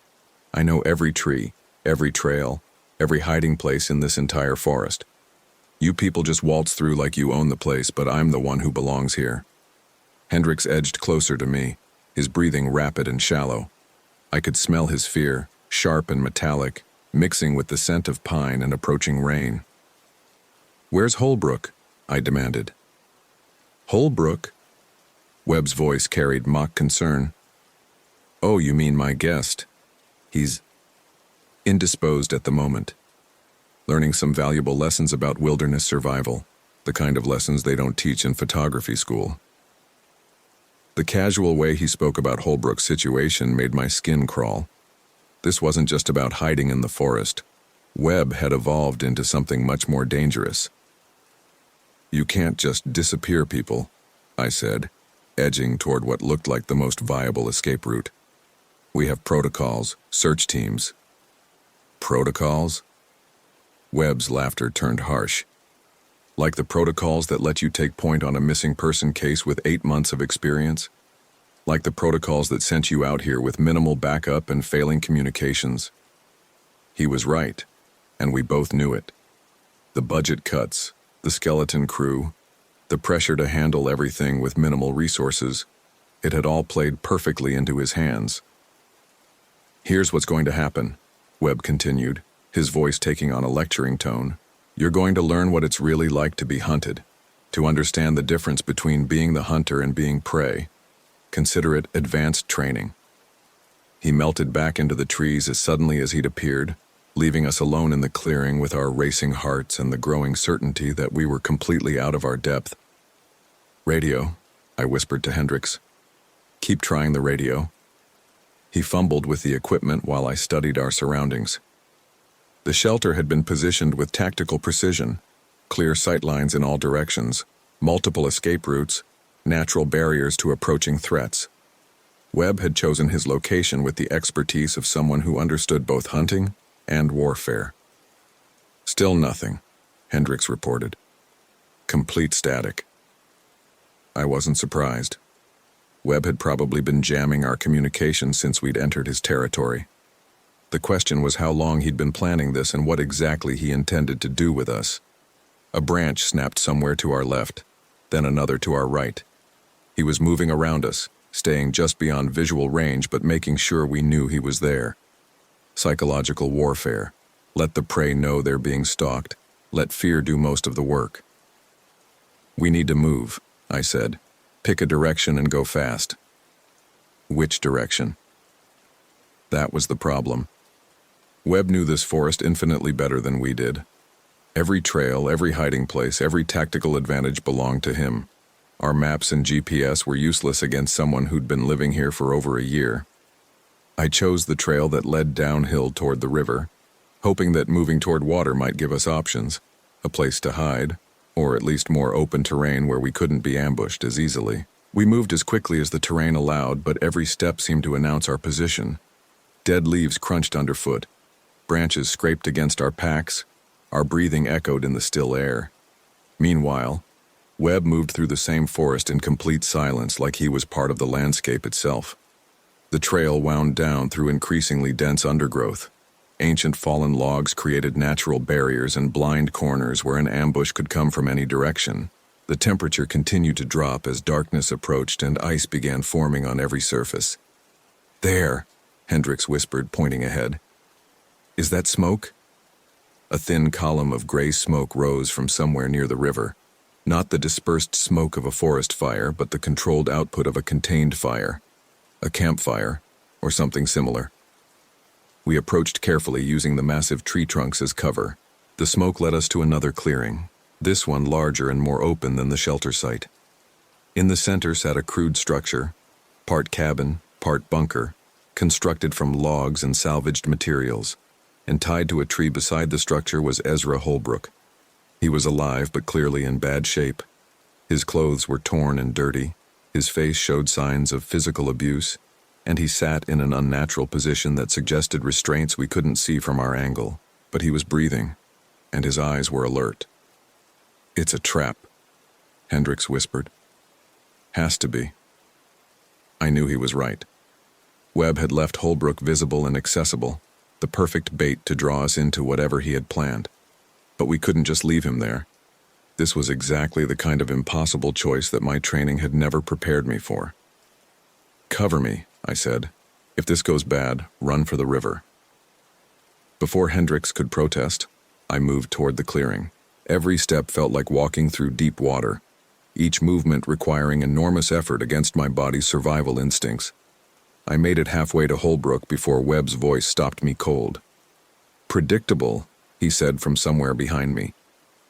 I know every tree, every trail, every hiding place in this entire forest. You people just waltz through like you own the place, but I'm the one who belongs here." Hendricks edged closer to me, his breathing rapid and shallow. I could smell his fear, sharp and metallic, mixing with the scent of pine and approaching rain. "Where's Holbrook?" I demanded. "Holbrook?" Webb's voice carried mock concern. "Oh, you mean my guest. He's indisposed at the moment, learning some valuable lessons about wilderness survival, the kind of lessons they don't teach in photography school." The casual way he spoke about Holbrook's situation made my skin crawl. This wasn't just about hiding in the forest. Webb had evolved into something much more dangerous. "You can't just disappear people," I said, edging toward what looked like the most viable escape route. "We have protocols, search teams." "Protocols?" Webb's laughter turned harsh. "Like the protocols that let you take point on a missing person case with 8 months of experience? Like the protocols that sent you out here with minimal backup and failing communications?" He was right, and we both knew it. The budget cuts, the skeleton crew, the pressure to handle everything with minimal resources, it had all played perfectly into his hands. "Here's what's going to happen," Webb continued, his voice taking on a lecturing tone. "You're going to learn what it's really like to be hunted, to understand the difference between being the hunter and being prey. Consider it advanced training." He melted back into the trees as suddenly as he'd appeared, leaving us alone in the clearing with our racing hearts and the growing certainty that we were completely out of our depth. "Radio," I whispered to Hendricks. "Keep trying the radio." He fumbled with the equipment while I studied our surroundings. The shelter had been positioned with tactical precision, clear sight lines in all directions, multiple escape routes, natural barriers to approaching threats. Webb had chosen his location with the expertise of someone who understood both hunting and warfare. "Still nothing," Hendricks reported. "Complete static." I wasn't surprised. Webb had probably been jamming our communication since we'd entered his territory. The question was how long he'd been planning this and what exactly he intended to do with us. A branch snapped somewhere to our left, then another to our right. He was moving around us, staying just beyond visual range but making sure we knew he was there. Psychological warfare. Let the prey know they're being stalked. Let fear do most of the work. "We need to move," I said. "Pick a direction and go fast." "Which direction?" That was the problem. Webb knew this forest infinitely better than we did. Every trail, every hiding place, every tactical advantage belonged to him. Our maps and GPS were useless against someone who'd been living here for over a year. I chose the trail that led downhill toward the river, hoping that moving toward water might give us options, a place to hide, or at least more open terrain where we couldn't be ambushed as easily. We moved as quickly as the terrain allowed, but every step seemed to announce our position. Dead leaves crunched underfoot, branches scraped against our packs, our breathing echoed in the still air. Meanwhile, Webb moved through the same forest in complete silence, like he was part of the landscape itself. The trail wound down through increasingly dense undergrowth. Ancient fallen logs created natural barriers and blind corners where an ambush could come from any direction. The temperature continued to drop as darkness approached and ice began forming on every surface. "There," Hendricks whispered, pointing ahead. "Is that smoke?" A thin column of gray smoke rose from somewhere near the river. Not the dispersed smoke of a forest fire, but the controlled output of a contained fire. A campfire, or something similar. We approached carefully, using the massive tree trunks as cover. The smoke led us to another clearing, this one larger and more open than the shelter site. In the center sat a crude structure, part cabin, part bunker, constructed from logs and salvaged materials, and tied to a tree beside the structure was Ezra Holbrook. He was alive but clearly in bad shape. His clothes were torn and dirty, his face showed signs of physical abuse, and he sat in an unnatural position that suggested restraints we couldn't see from our angle. But he was breathing, and his eyes were alert. "It's a trap," Hendricks whispered. "Has to be." I knew he was right. Webb had left Holbrook visible and accessible. the perfect bait to draw us into whatever he had planned. But we couldn't just leave him there. This was exactly the kind of impossible choice that my training had never prepared me for. "Cover me," I said. "If this goes bad, run for the river." Before Hendricks could protest, I moved toward the clearing. Every step felt like walking through deep water, each movement requiring enormous effort against my body's survival instincts. I made it halfway to Holbrook before Webb's voice stopped me cold. "Predictable," he said from somewhere behind me.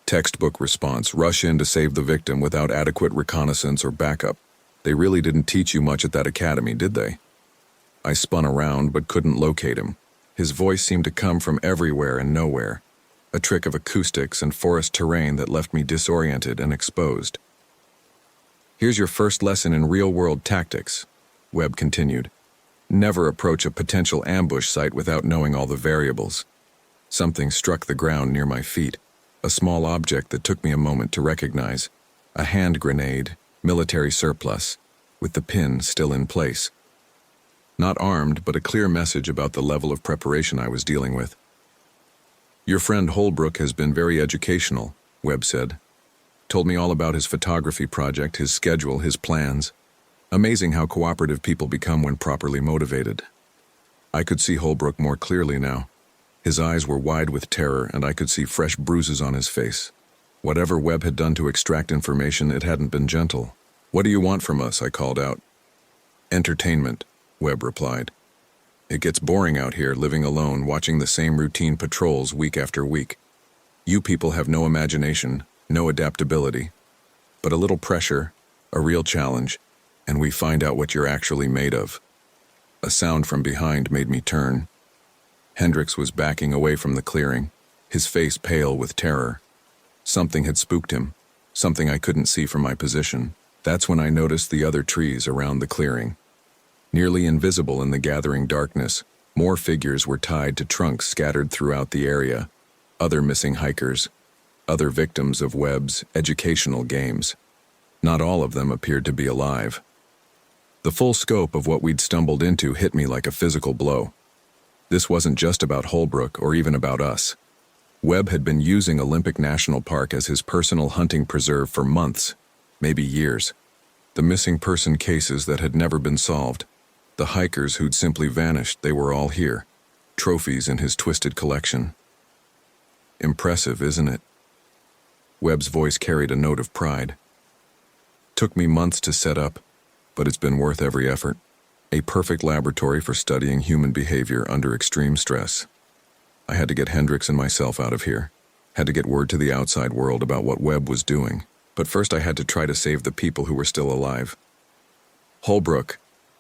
"Textbook response, rush in to save the victim without adequate reconnaissance or backup. They really didn't teach you much at that academy, did they?" I spun around but couldn't locate him. His voice seemed to come from everywhere and nowhere, a trick of acoustics and forest terrain that left me disoriented and exposed. "Here's your first lesson in real-world tactics," Webb continued. "Never approach a potential ambush site without knowing all the variables." Something struck the ground near my feet, a small object that took me a moment to recognize. A hand grenade, military surplus, with the pin still in place. Not armed, but a clear message about the level of preparation I was dealing with. "Your friend Holbrook has been very educational," Webb said. "Told me all about his photography project, his schedule, his plans. Amazing how cooperative people become when properly motivated." I could see Holbrook more clearly now. His eyes were wide with terror, and I could see fresh bruises on his face. Whatever Webb had done to extract information, it hadn't been gentle. "What do you want from us?" I called out. "Entertainment," Webb replied. "It gets boring out here, living alone, watching the same routine patrols week after week. You people have no imagination, no adaptability. But a little pressure, a real challenge, and we find out what you're actually made of." A sound from behind made me turn. Hendricks was backing away from the clearing, his face pale with terror. Something had spooked him, something I couldn't see from my position. That's when I noticed the other trees around the clearing. Nearly invisible in the gathering darkness, more figures were tied to trunks scattered throughout the area. Other missing hikers, other victims of Webb's educational games. Not all of them appeared to be alive. The full scope of what we'd stumbled into hit me like a physical blow. This wasn't just about Holbrook or even about us. Webb had been using Olympic National Park as his personal hunting preserve for months, maybe years. The missing person cases that had never been solved, the hikers who'd simply vanished, they were all here, trophies in his twisted collection. Impressive, isn't it? Webb's voice carried a note of pride. Took me months to set up, but it's been worth every effort. A perfect laboratory for studying human behavior under extreme stress. I had to get Hendricks and myself out of here. Had to get word to the outside world about what Webb was doing. But first I had to try to save the people who were still alive. "Holbrook,"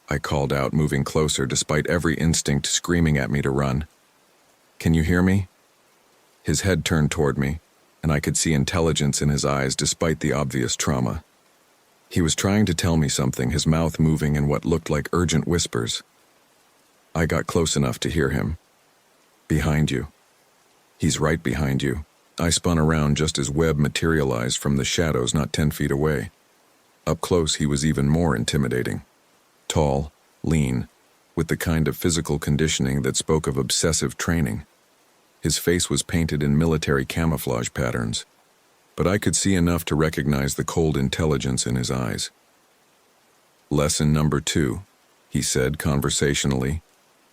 I called out, moving closer despite every instinct screaming at me to run. "Can you hear me?" His head turned toward me, and I could see intelligence in his eyes despite the obvious trauma. He was trying to tell me something, his mouth moving in what looked like urgent whispers. I got close enough to hear him. "Behind you." "He's right behind you." I spun around just as Webb materialized from the shadows not 10 feet away. Up close, he was even more intimidating. Tall, lean, with the kind of physical conditioning that spoke of obsessive training. His face was painted in military camouflage patterns, but I could see enough to recognize the cold intelligence in his eyes. "Lesson number 2, he said conversationally,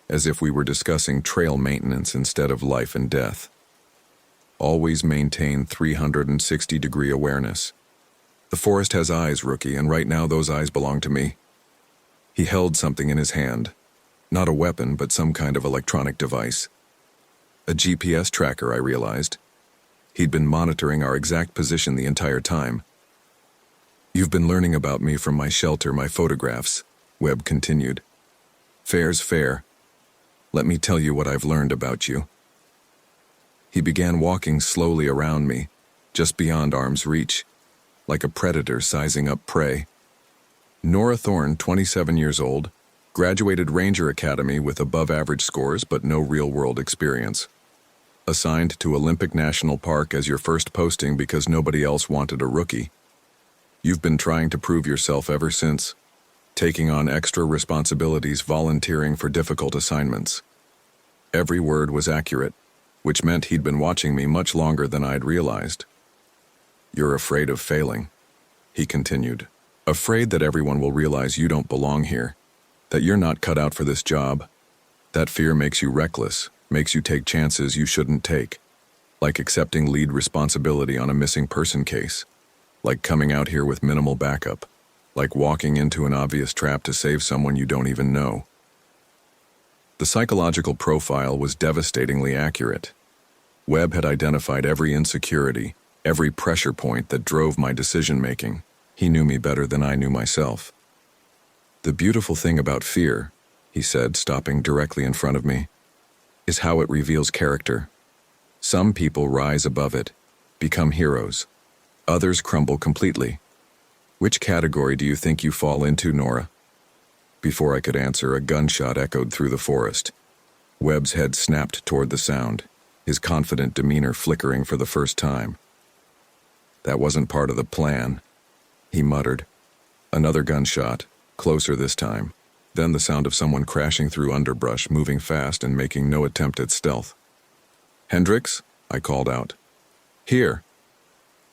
as if we were discussing trail maintenance instead of life and death. "Always maintain 360-degree awareness. The forest has eyes, rookie, and right now those eyes belong to me." He held something in his hand. Not a weapon, but some kind of electronic device. A GPS tracker, I realized. He'd been monitoring our exact position the entire time. "You've been learning about me from my shelter, my photographs," Webb continued. "Fair's fair. Let me tell you what I've learned about you." He began walking slowly around me, just beyond arm's reach, like a predator sizing up prey. Nora Thorne, 27 years old, graduated Ranger Academy with above-average scores but no real-world experience. Assigned to Olympic National Park as your first posting because nobody else wanted a rookie. You've been trying to prove yourself ever since, taking on extra responsibilities, volunteering for difficult assignments. Every word was accurate, which meant he'd been watching me much longer than I'd realized. "You're afraid of failing," he continued. "Afraid that everyone will realize you don't belong here, that you're not cut out for this job. That fear makes you reckless, makes you take chances you shouldn't take, like accepting lead responsibility on a missing person case, like coming out here with minimal backup, like walking into an obvious trap to save someone you don't even know." The psychological profile was devastatingly accurate. Webb had identified every insecurity, every pressure point that drove my decision-making. He knew me better than I knew myself. "The beautiful thing about fear," he said, stopping directly in front of me, "is how it reveals character. Some people rise above it, become heroes. Others crumble completely. Which category do you think you fall into, Nora?" Before I could answer, a gunshot echoed through the forest. Webb's head snapped toward the sound, his confident demeanor flickering for the first time. "That wasn't part of the plan," he muttered. Another gunshot, closer this time. Then the sound of someone crashing through underbrush, moving fast and making no attempt at stealth. "Hendricks?" I called out. "Here."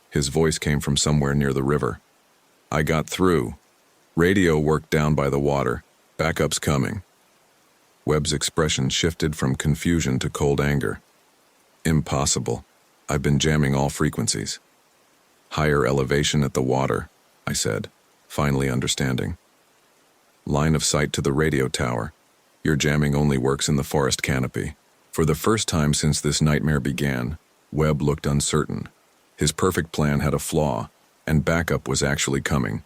His voice came from somewhere near the river. "I got through. Radio worked down by the water. Backup's coming." Webb's expression shifted from confusion to cold anger. "Impossible. I've been jamming all frequencies." "Higher elevation at the water," I said, finally understanding. "Line of sight to the radio tower. Your jamming only works in the forest canopy." For the first time since this nightmare began, Webb looked uncertain. His perfect plan had a flaw, and backup was actually coming.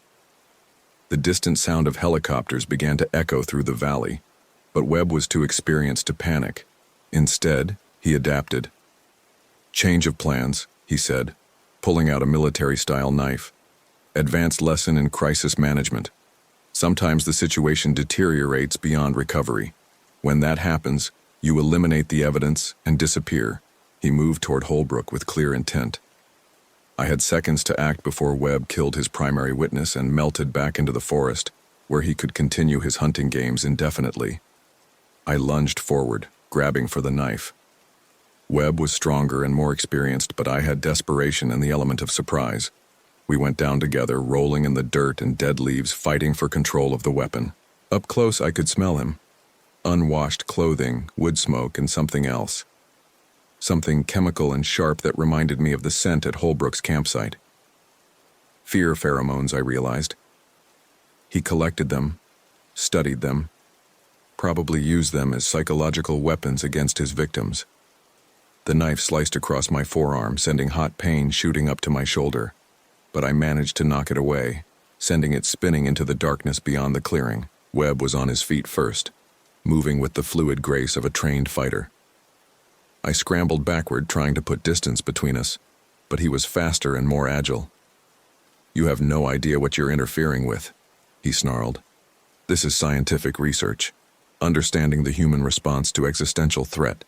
The distant sound of helicopters began to echo through the valley, but Webb was too experienced to panic. Instead, he adapted. "Change of plans," he said, pulling out a military-style knife. "Advanced lesson in crisis management. Sometimes the situation deteriorates beyond recovery. When that happens, you eliminate the evidence and disappear." He moved toward Holbrook with clear intent. I had seconds to act before Webb killed his primary witness and melted back into the forest, where he could continue his hunting games indefinitely. I lunged forward, grabbing for the knife. Webb was stronger and more experienced, but I had desperation and the element of surprise. We went down together, rolling in the dirt and dead leaves, fighting for control of the weapon. Up close, I could smell him. Unwashed clothing, wood smoke, and something else. Something chemical and sharp that reminded me of the scent at Holbrook's campsite. Fear pheromones, I realized. He collected them, studied them, probably used them as psychological weapons against his victims. The knife sliced across my forearm, sending hot pain shooting up to my shoulder, but I managed to knock it away, sending it spinning into the darkness beyond the clearing. Webb was on his feet first, moving with the fluid grace of a trained fighter. I scrambled backward, trying to put distance between us, but he was faster and more agile. "You have no idea what you're interfering with," he snarled. "This is scientific research, understanding the human response to existential threat.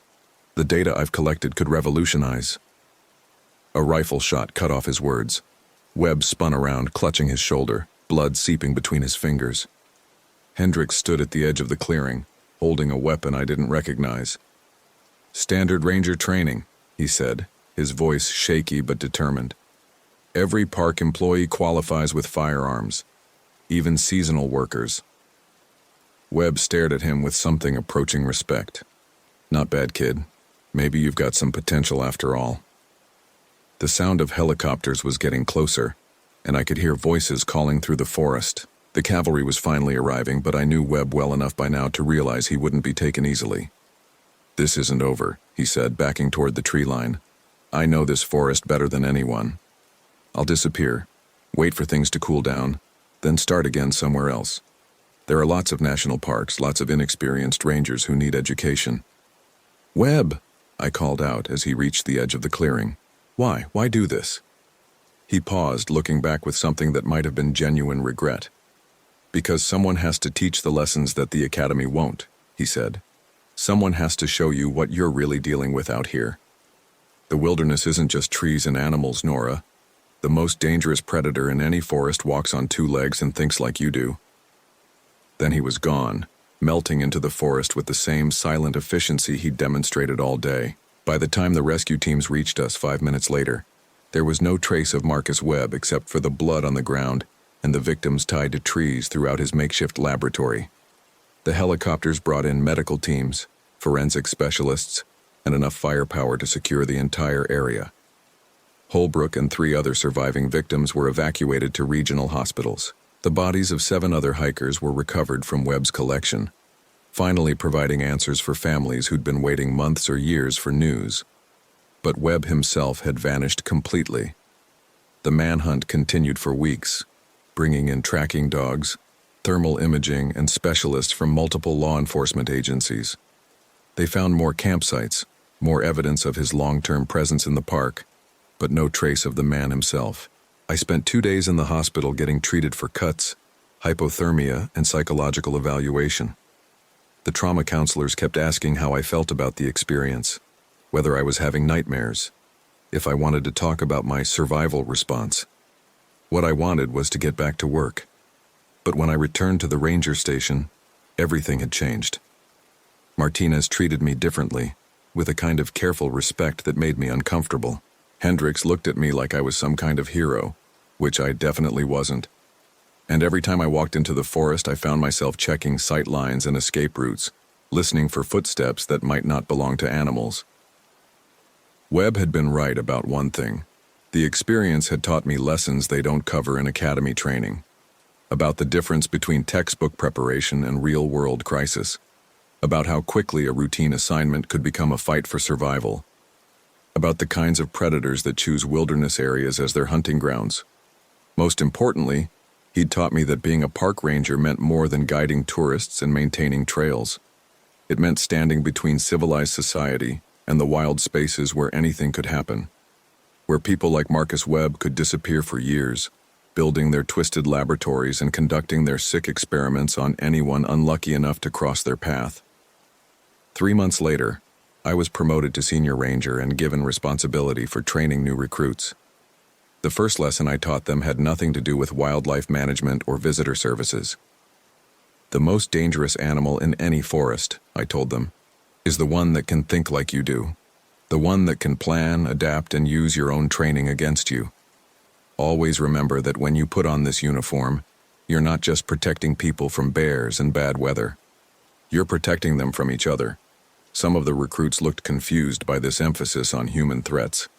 The data I've collected could revolutionize." A rifle shot cut off his words. Webb spun around, clutching his shoulder, blood seeping between his fingers. Hendricks stood at the edge of the clearing, holding a weapon I didn't recognize. "Standard Ranger training," he said, his voice shaky but determined. "Every park employee qualifies with firearms, even seasonal workers." Webb stared at him with something approaching respect. "Not bad, kid. Maybe you've got some potential after all." The sound of helicopters was getting closer, and I could hear voices calling through the forest. The cavalry was finally arriving, but I knew Webb well enough by now to realize he wouldn't be taken easily. "This isn't over," he said, backing toward the tree line. "I know this forest better than anyone. I'll disappear, wait for things to cool down, then start again somewhere else. There are lots of national parks, lots of inexperienced rangers who need education." "Webb!" I called out as he reached the edge of the clearing. "Why? Why do this?" He paused, looking back with something that might have been genuine regret. "Because someone has to teach the lessons that the academy won't," he said. "Someone has to show you what you're really dealing with out here. The wilderness isn't just trees and animals, Nora. The most dangerous predator in any forest walks on two legs and thinks like you do." Then he was gone, melting into the forest with the same silent efficiency he'd demonstrated all day. By the time the rescue teams reached us 5 minutes later, there was no trace of Marcus Webb except for the blood on the ground and the victims tied to trees throughout his makeshift laboratory. The helicopters brought in medical teams, forensic specialists, and enough firepower to secure the entire area. Holbrook and 3 other surviving victims were evacuated to regional hospitals. The bodies of 7 other hikers were recovered from Webb's collection, finally providing answers for families who'd been waiting months or years for news. But Webb himself had vanished completely. The manhunt continued for weeks, bringing in tracking dogs, thermal imaging, and specialists from multiple law enforcement agencies. They found more campsites, more evidence of his long-term presence in the park, but no trace of the man himself. I spent 2 days in the hospital getting treated for cuts, hypothermia, and psychological evaluation. The trauma counselors kept asking how I felt about the experience, whether I was having nightmares, if I wanted to talk about my survival response. What I wanted was to get back to work. But when I returned to the ranger station, everything had changed. Martinez treated me differently, with a kind of careful respect that made me uncomfortable. Hendricks looked at me like I was some kind of hero, which I definitely wasn't. And every time I walked into the forest, I found myself checking sight lines and escape routes, listening for footsteps that might not belong to animals. Webb had been right about one thing. The experience had taught me lessons they don't cover in academy training, about the difference between textbook preparation and real-world crisis, about how quickly a routine assignment could become a fight for survival, about the kinds of predators that choose wilderness areas as their hunting grounds. Most importantly, he'd taught me that being a park ranger meant more than guiding tourists and maintaining trails. It meant standing between civilized society and the wild spaces where anything could happen, where people like Marcus Webb could disappear for years, building their twisted laboratories and conducting their sick experiments on anyone unlucky enough to cross their path. 3 months later, I was promoted to senior ranger and given responsibility for training new recruits. The first lesson I taught them had nothing to do with wildlife management or visitor services. The most dangerous animal in any forest, I told them, is the one that can think like you do, the one that can plan, adapt, and use your own training against you. Always remember that when you put on this uniform, you're not just protecting people from bears and bad weather. You're protecting them from each other. Some of the recruits looked confused by this emphasis on human threats.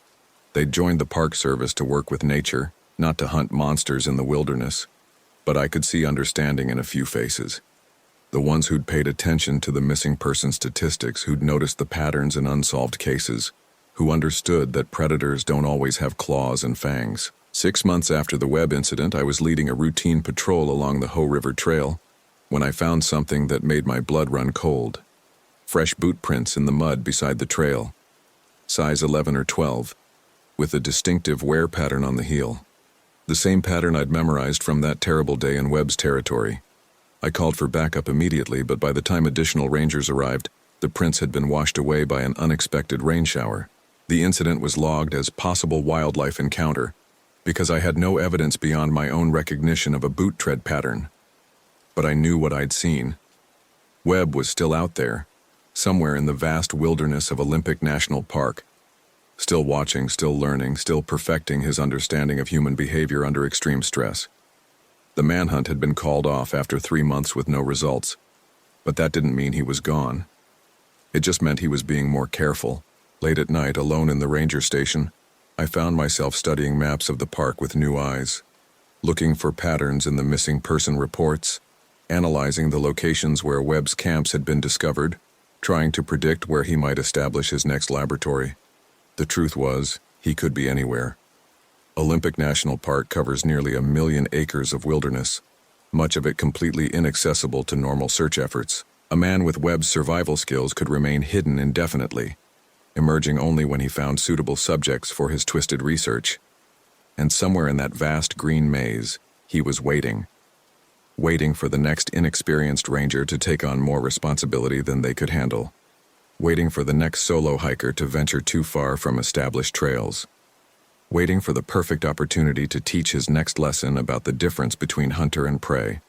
They'd joined the Park Service to work with nature, not to hunt monsters in the wilderness. But I could see understanding in a few faces. The ones who'd paid attention to the missing person statistics, who'd noticed the patterns in unsolved cases, who understood that predators don't always have claws and fangs. 6 months after the Webb incident, I was leading a routine patrol along the Hoh River Trail when I found something that made my blood run cold. Fresh boot prints in the mud beside the trail, size 11 or 12, with a distinctive wear pattern on the heel. The same pattern I'd memorized from that terrible day in Webb's territory. I called for backup immediately, but by the time additional rangers arrived, the prints had been washed away by an unexpected rain shower. The incident was logged as possible wildlife encounter because I had no evidence beyond my own recognition of a boot tread pattern. But I knew what I'd seen. Webb was still out there, somewhere in the vast wilderness of Olympic National Park, still watching, still learning, still perfecting his understanding of human behavior under extreme stress. The manhunt had been called off after 3 months with no results, but that didn't mean he was gone. It just meant he was being more careful. Late at night, alone in the ranger station, I found myself studying maps of the park with new eyes, looking for patterns in the missing person reports, analyzing the locations where Webb's camps had been discovered, trying to predict where he might establish his next laboratory. The truth was, he could be anywhere. Olympic National Park covers nearly 1 million acres of wilderness, much of it completely inaccessible to normal search efforts. A man with Webb's survival skills could remain hidden indefinitely, emerging only when he found suitable subjects for his twisted research. And somewhere in that vast green maze, he was waiting for the next inexperienced ranger to take on more responsibility than they could handle, waiting for the next solo hiker to venture too far from established trails, waiting for the perfect opportunity to teach his next lesson about the difference between hunter and prey.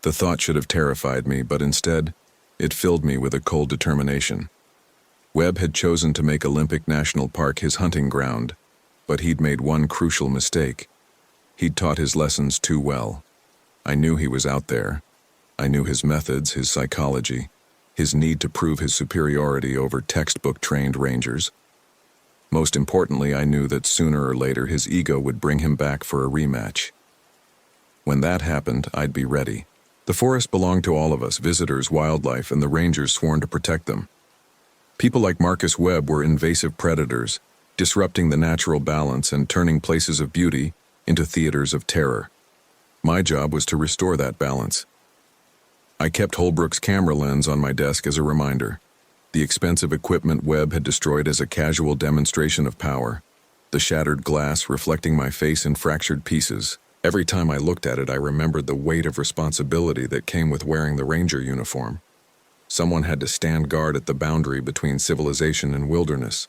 The thought should have terrified me, but instead, it filled me with a cold determination. Webb had chosen to make Olympic National Park his hunting ground, but he'd made one crucial mistake. He'd taught his lessons too well. I knew he was out there. I knew his methods, his psychology, his need to prove his superiority over textbook-trained rangers. Most importantly, I knew that sooner or later his ego would bring him back for a rematch. When that happened, I'd be ready. The forest belonged to all of us, visitors, wildlife, and the rangers sworn to protect them. People like Marcus Webb were invasive predators, disrupting the natural balance and turning places of beauty into theaters of terror. My job was to restore that balance. I kept Holbrook's camera lens on my desk as a reminder. The expensive equipment Webb had destroyed as a casual demonstration of power. The shattered glass reflecting my face in fractured pieces. Every time I looked at it, I remembered the weight of responsibility that came with wearing the ranger uniform. Someone had to stand guard at the boundary between civilization and wilderness.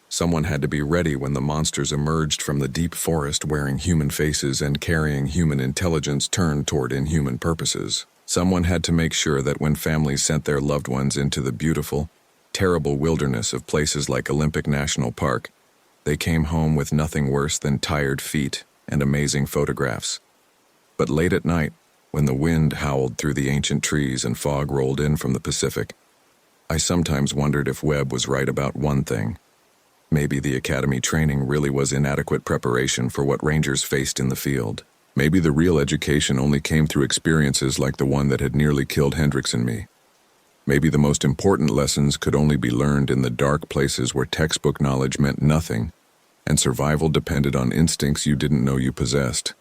Someone had to be ready when the monsters emerged from the deep forest wearing human faces and carrying human intelligence turned toward inhuman purposes. Someone had to make sure that when families sent their loved ones into the beautiful, terrible wilderness of places like Olympic National Park, they came home with nothing worse than tired feet and amazing photographs. But late at night, when the wind howled through the ancient trees and fog rolled in from the Pacific, I sometimes wondered if Webb was right about one thing. Maybe the academy training really was inadequate preparation for what rangers faced in the field. Maybe the real education only came through experiences like the one that had nearly killed Hendrix and me. Maybe the most important lessons could only be learned in the dark places where textbook knowledge meant nothing, and survival depended on instincts you didn't know you possessed.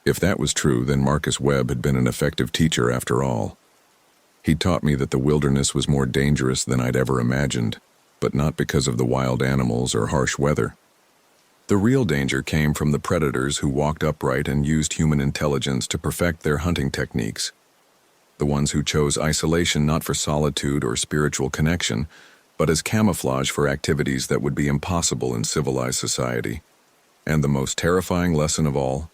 If that was true, then Marcus Webb had been an effective teacher after all. He taught me that the wilderness was more dangerous than I'd ever imagined, but not because of the wild animals or harsh weather. The real danger came from the predators who walked upright and used human intelligence to perfect their hunting techniques. The ones who chose isolation not for solitude or spiritual connection, but as camouflage for activities that would be impossible in civilized society. And the most terrifying lesson of all,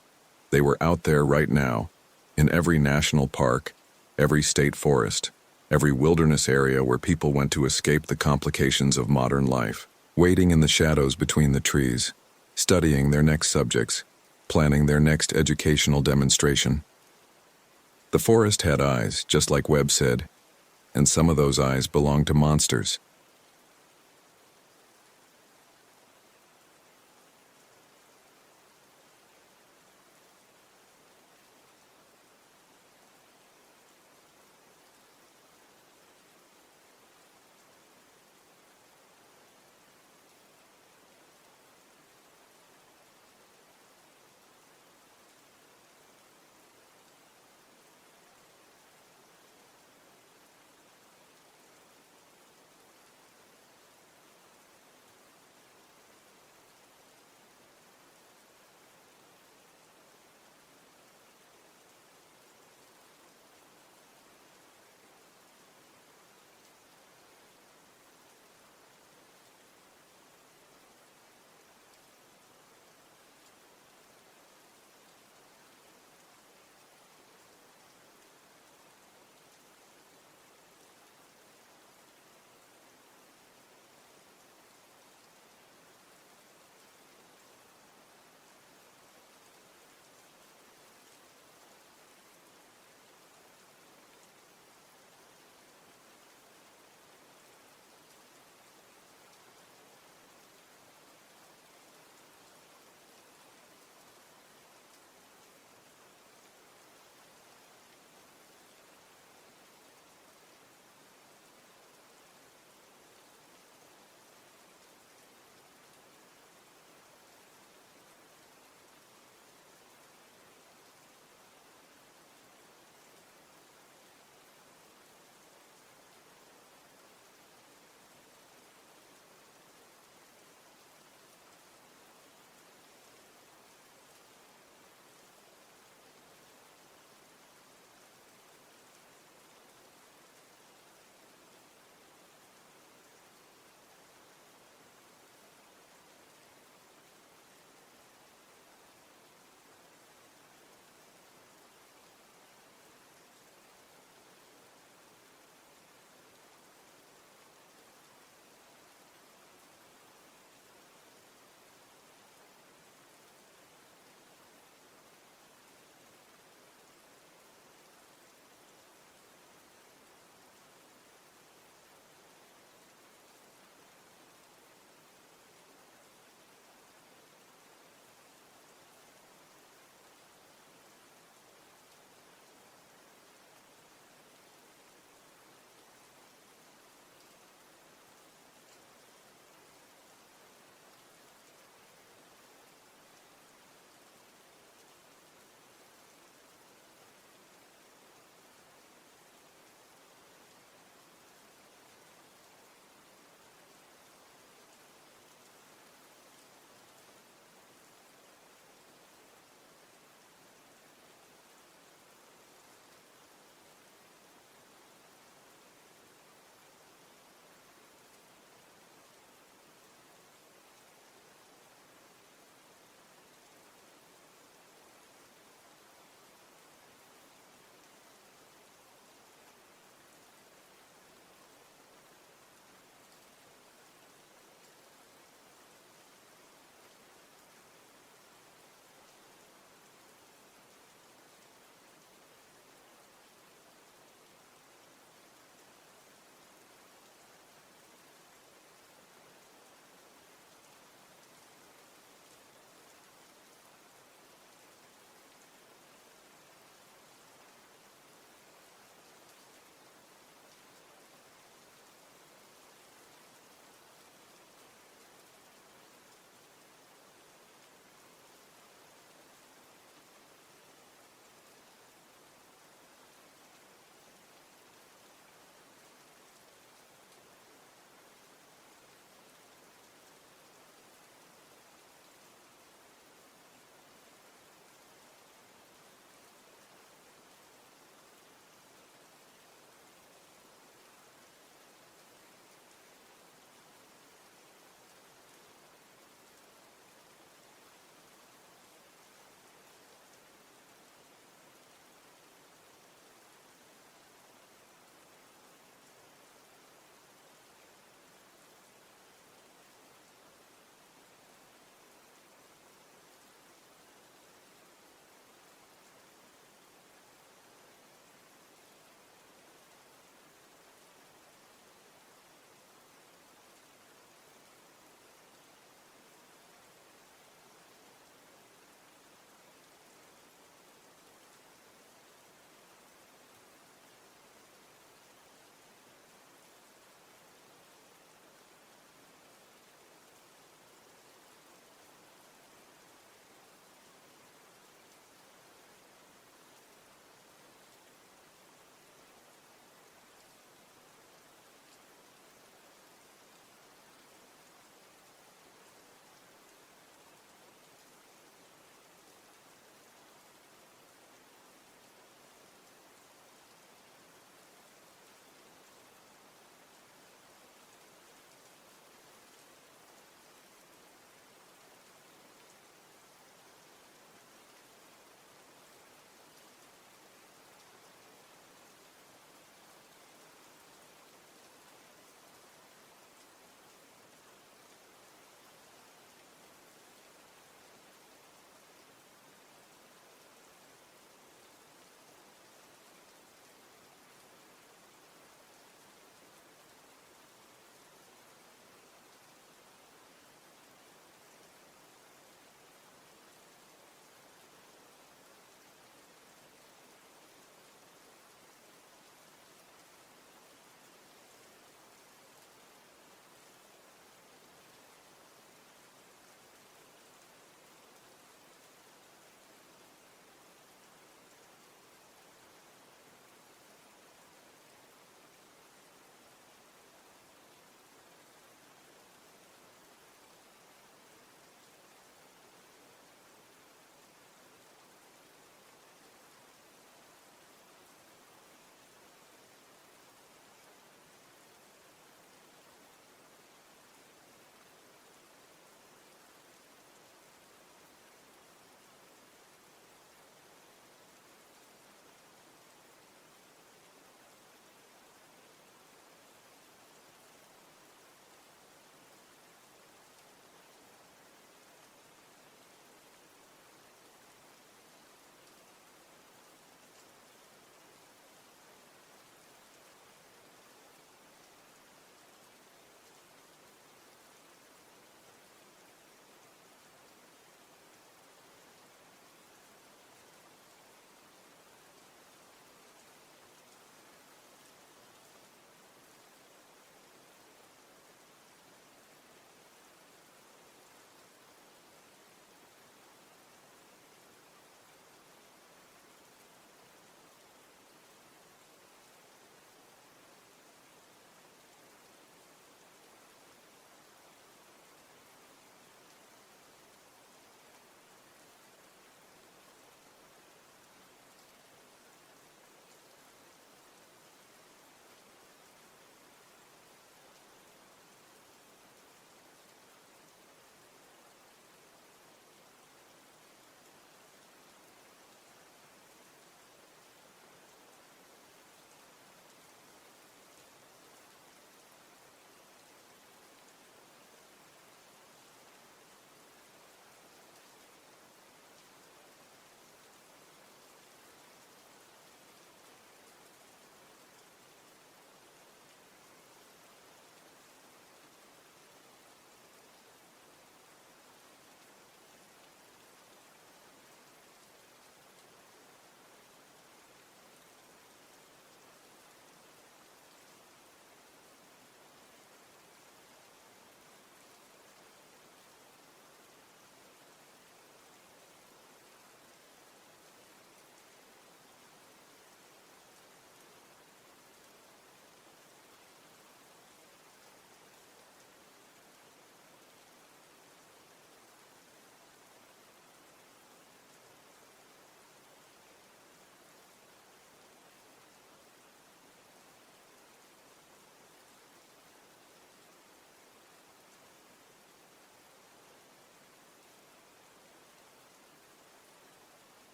they were out there right now, in every national park, every state forest, every wilderness area where people went to escape the complications of modern life, waiting in the shadows between the trees, studying their next subjects, planning their next educational demonstration. The forest had eyes, just like Webb said, and some of those eyes belonged to monsters.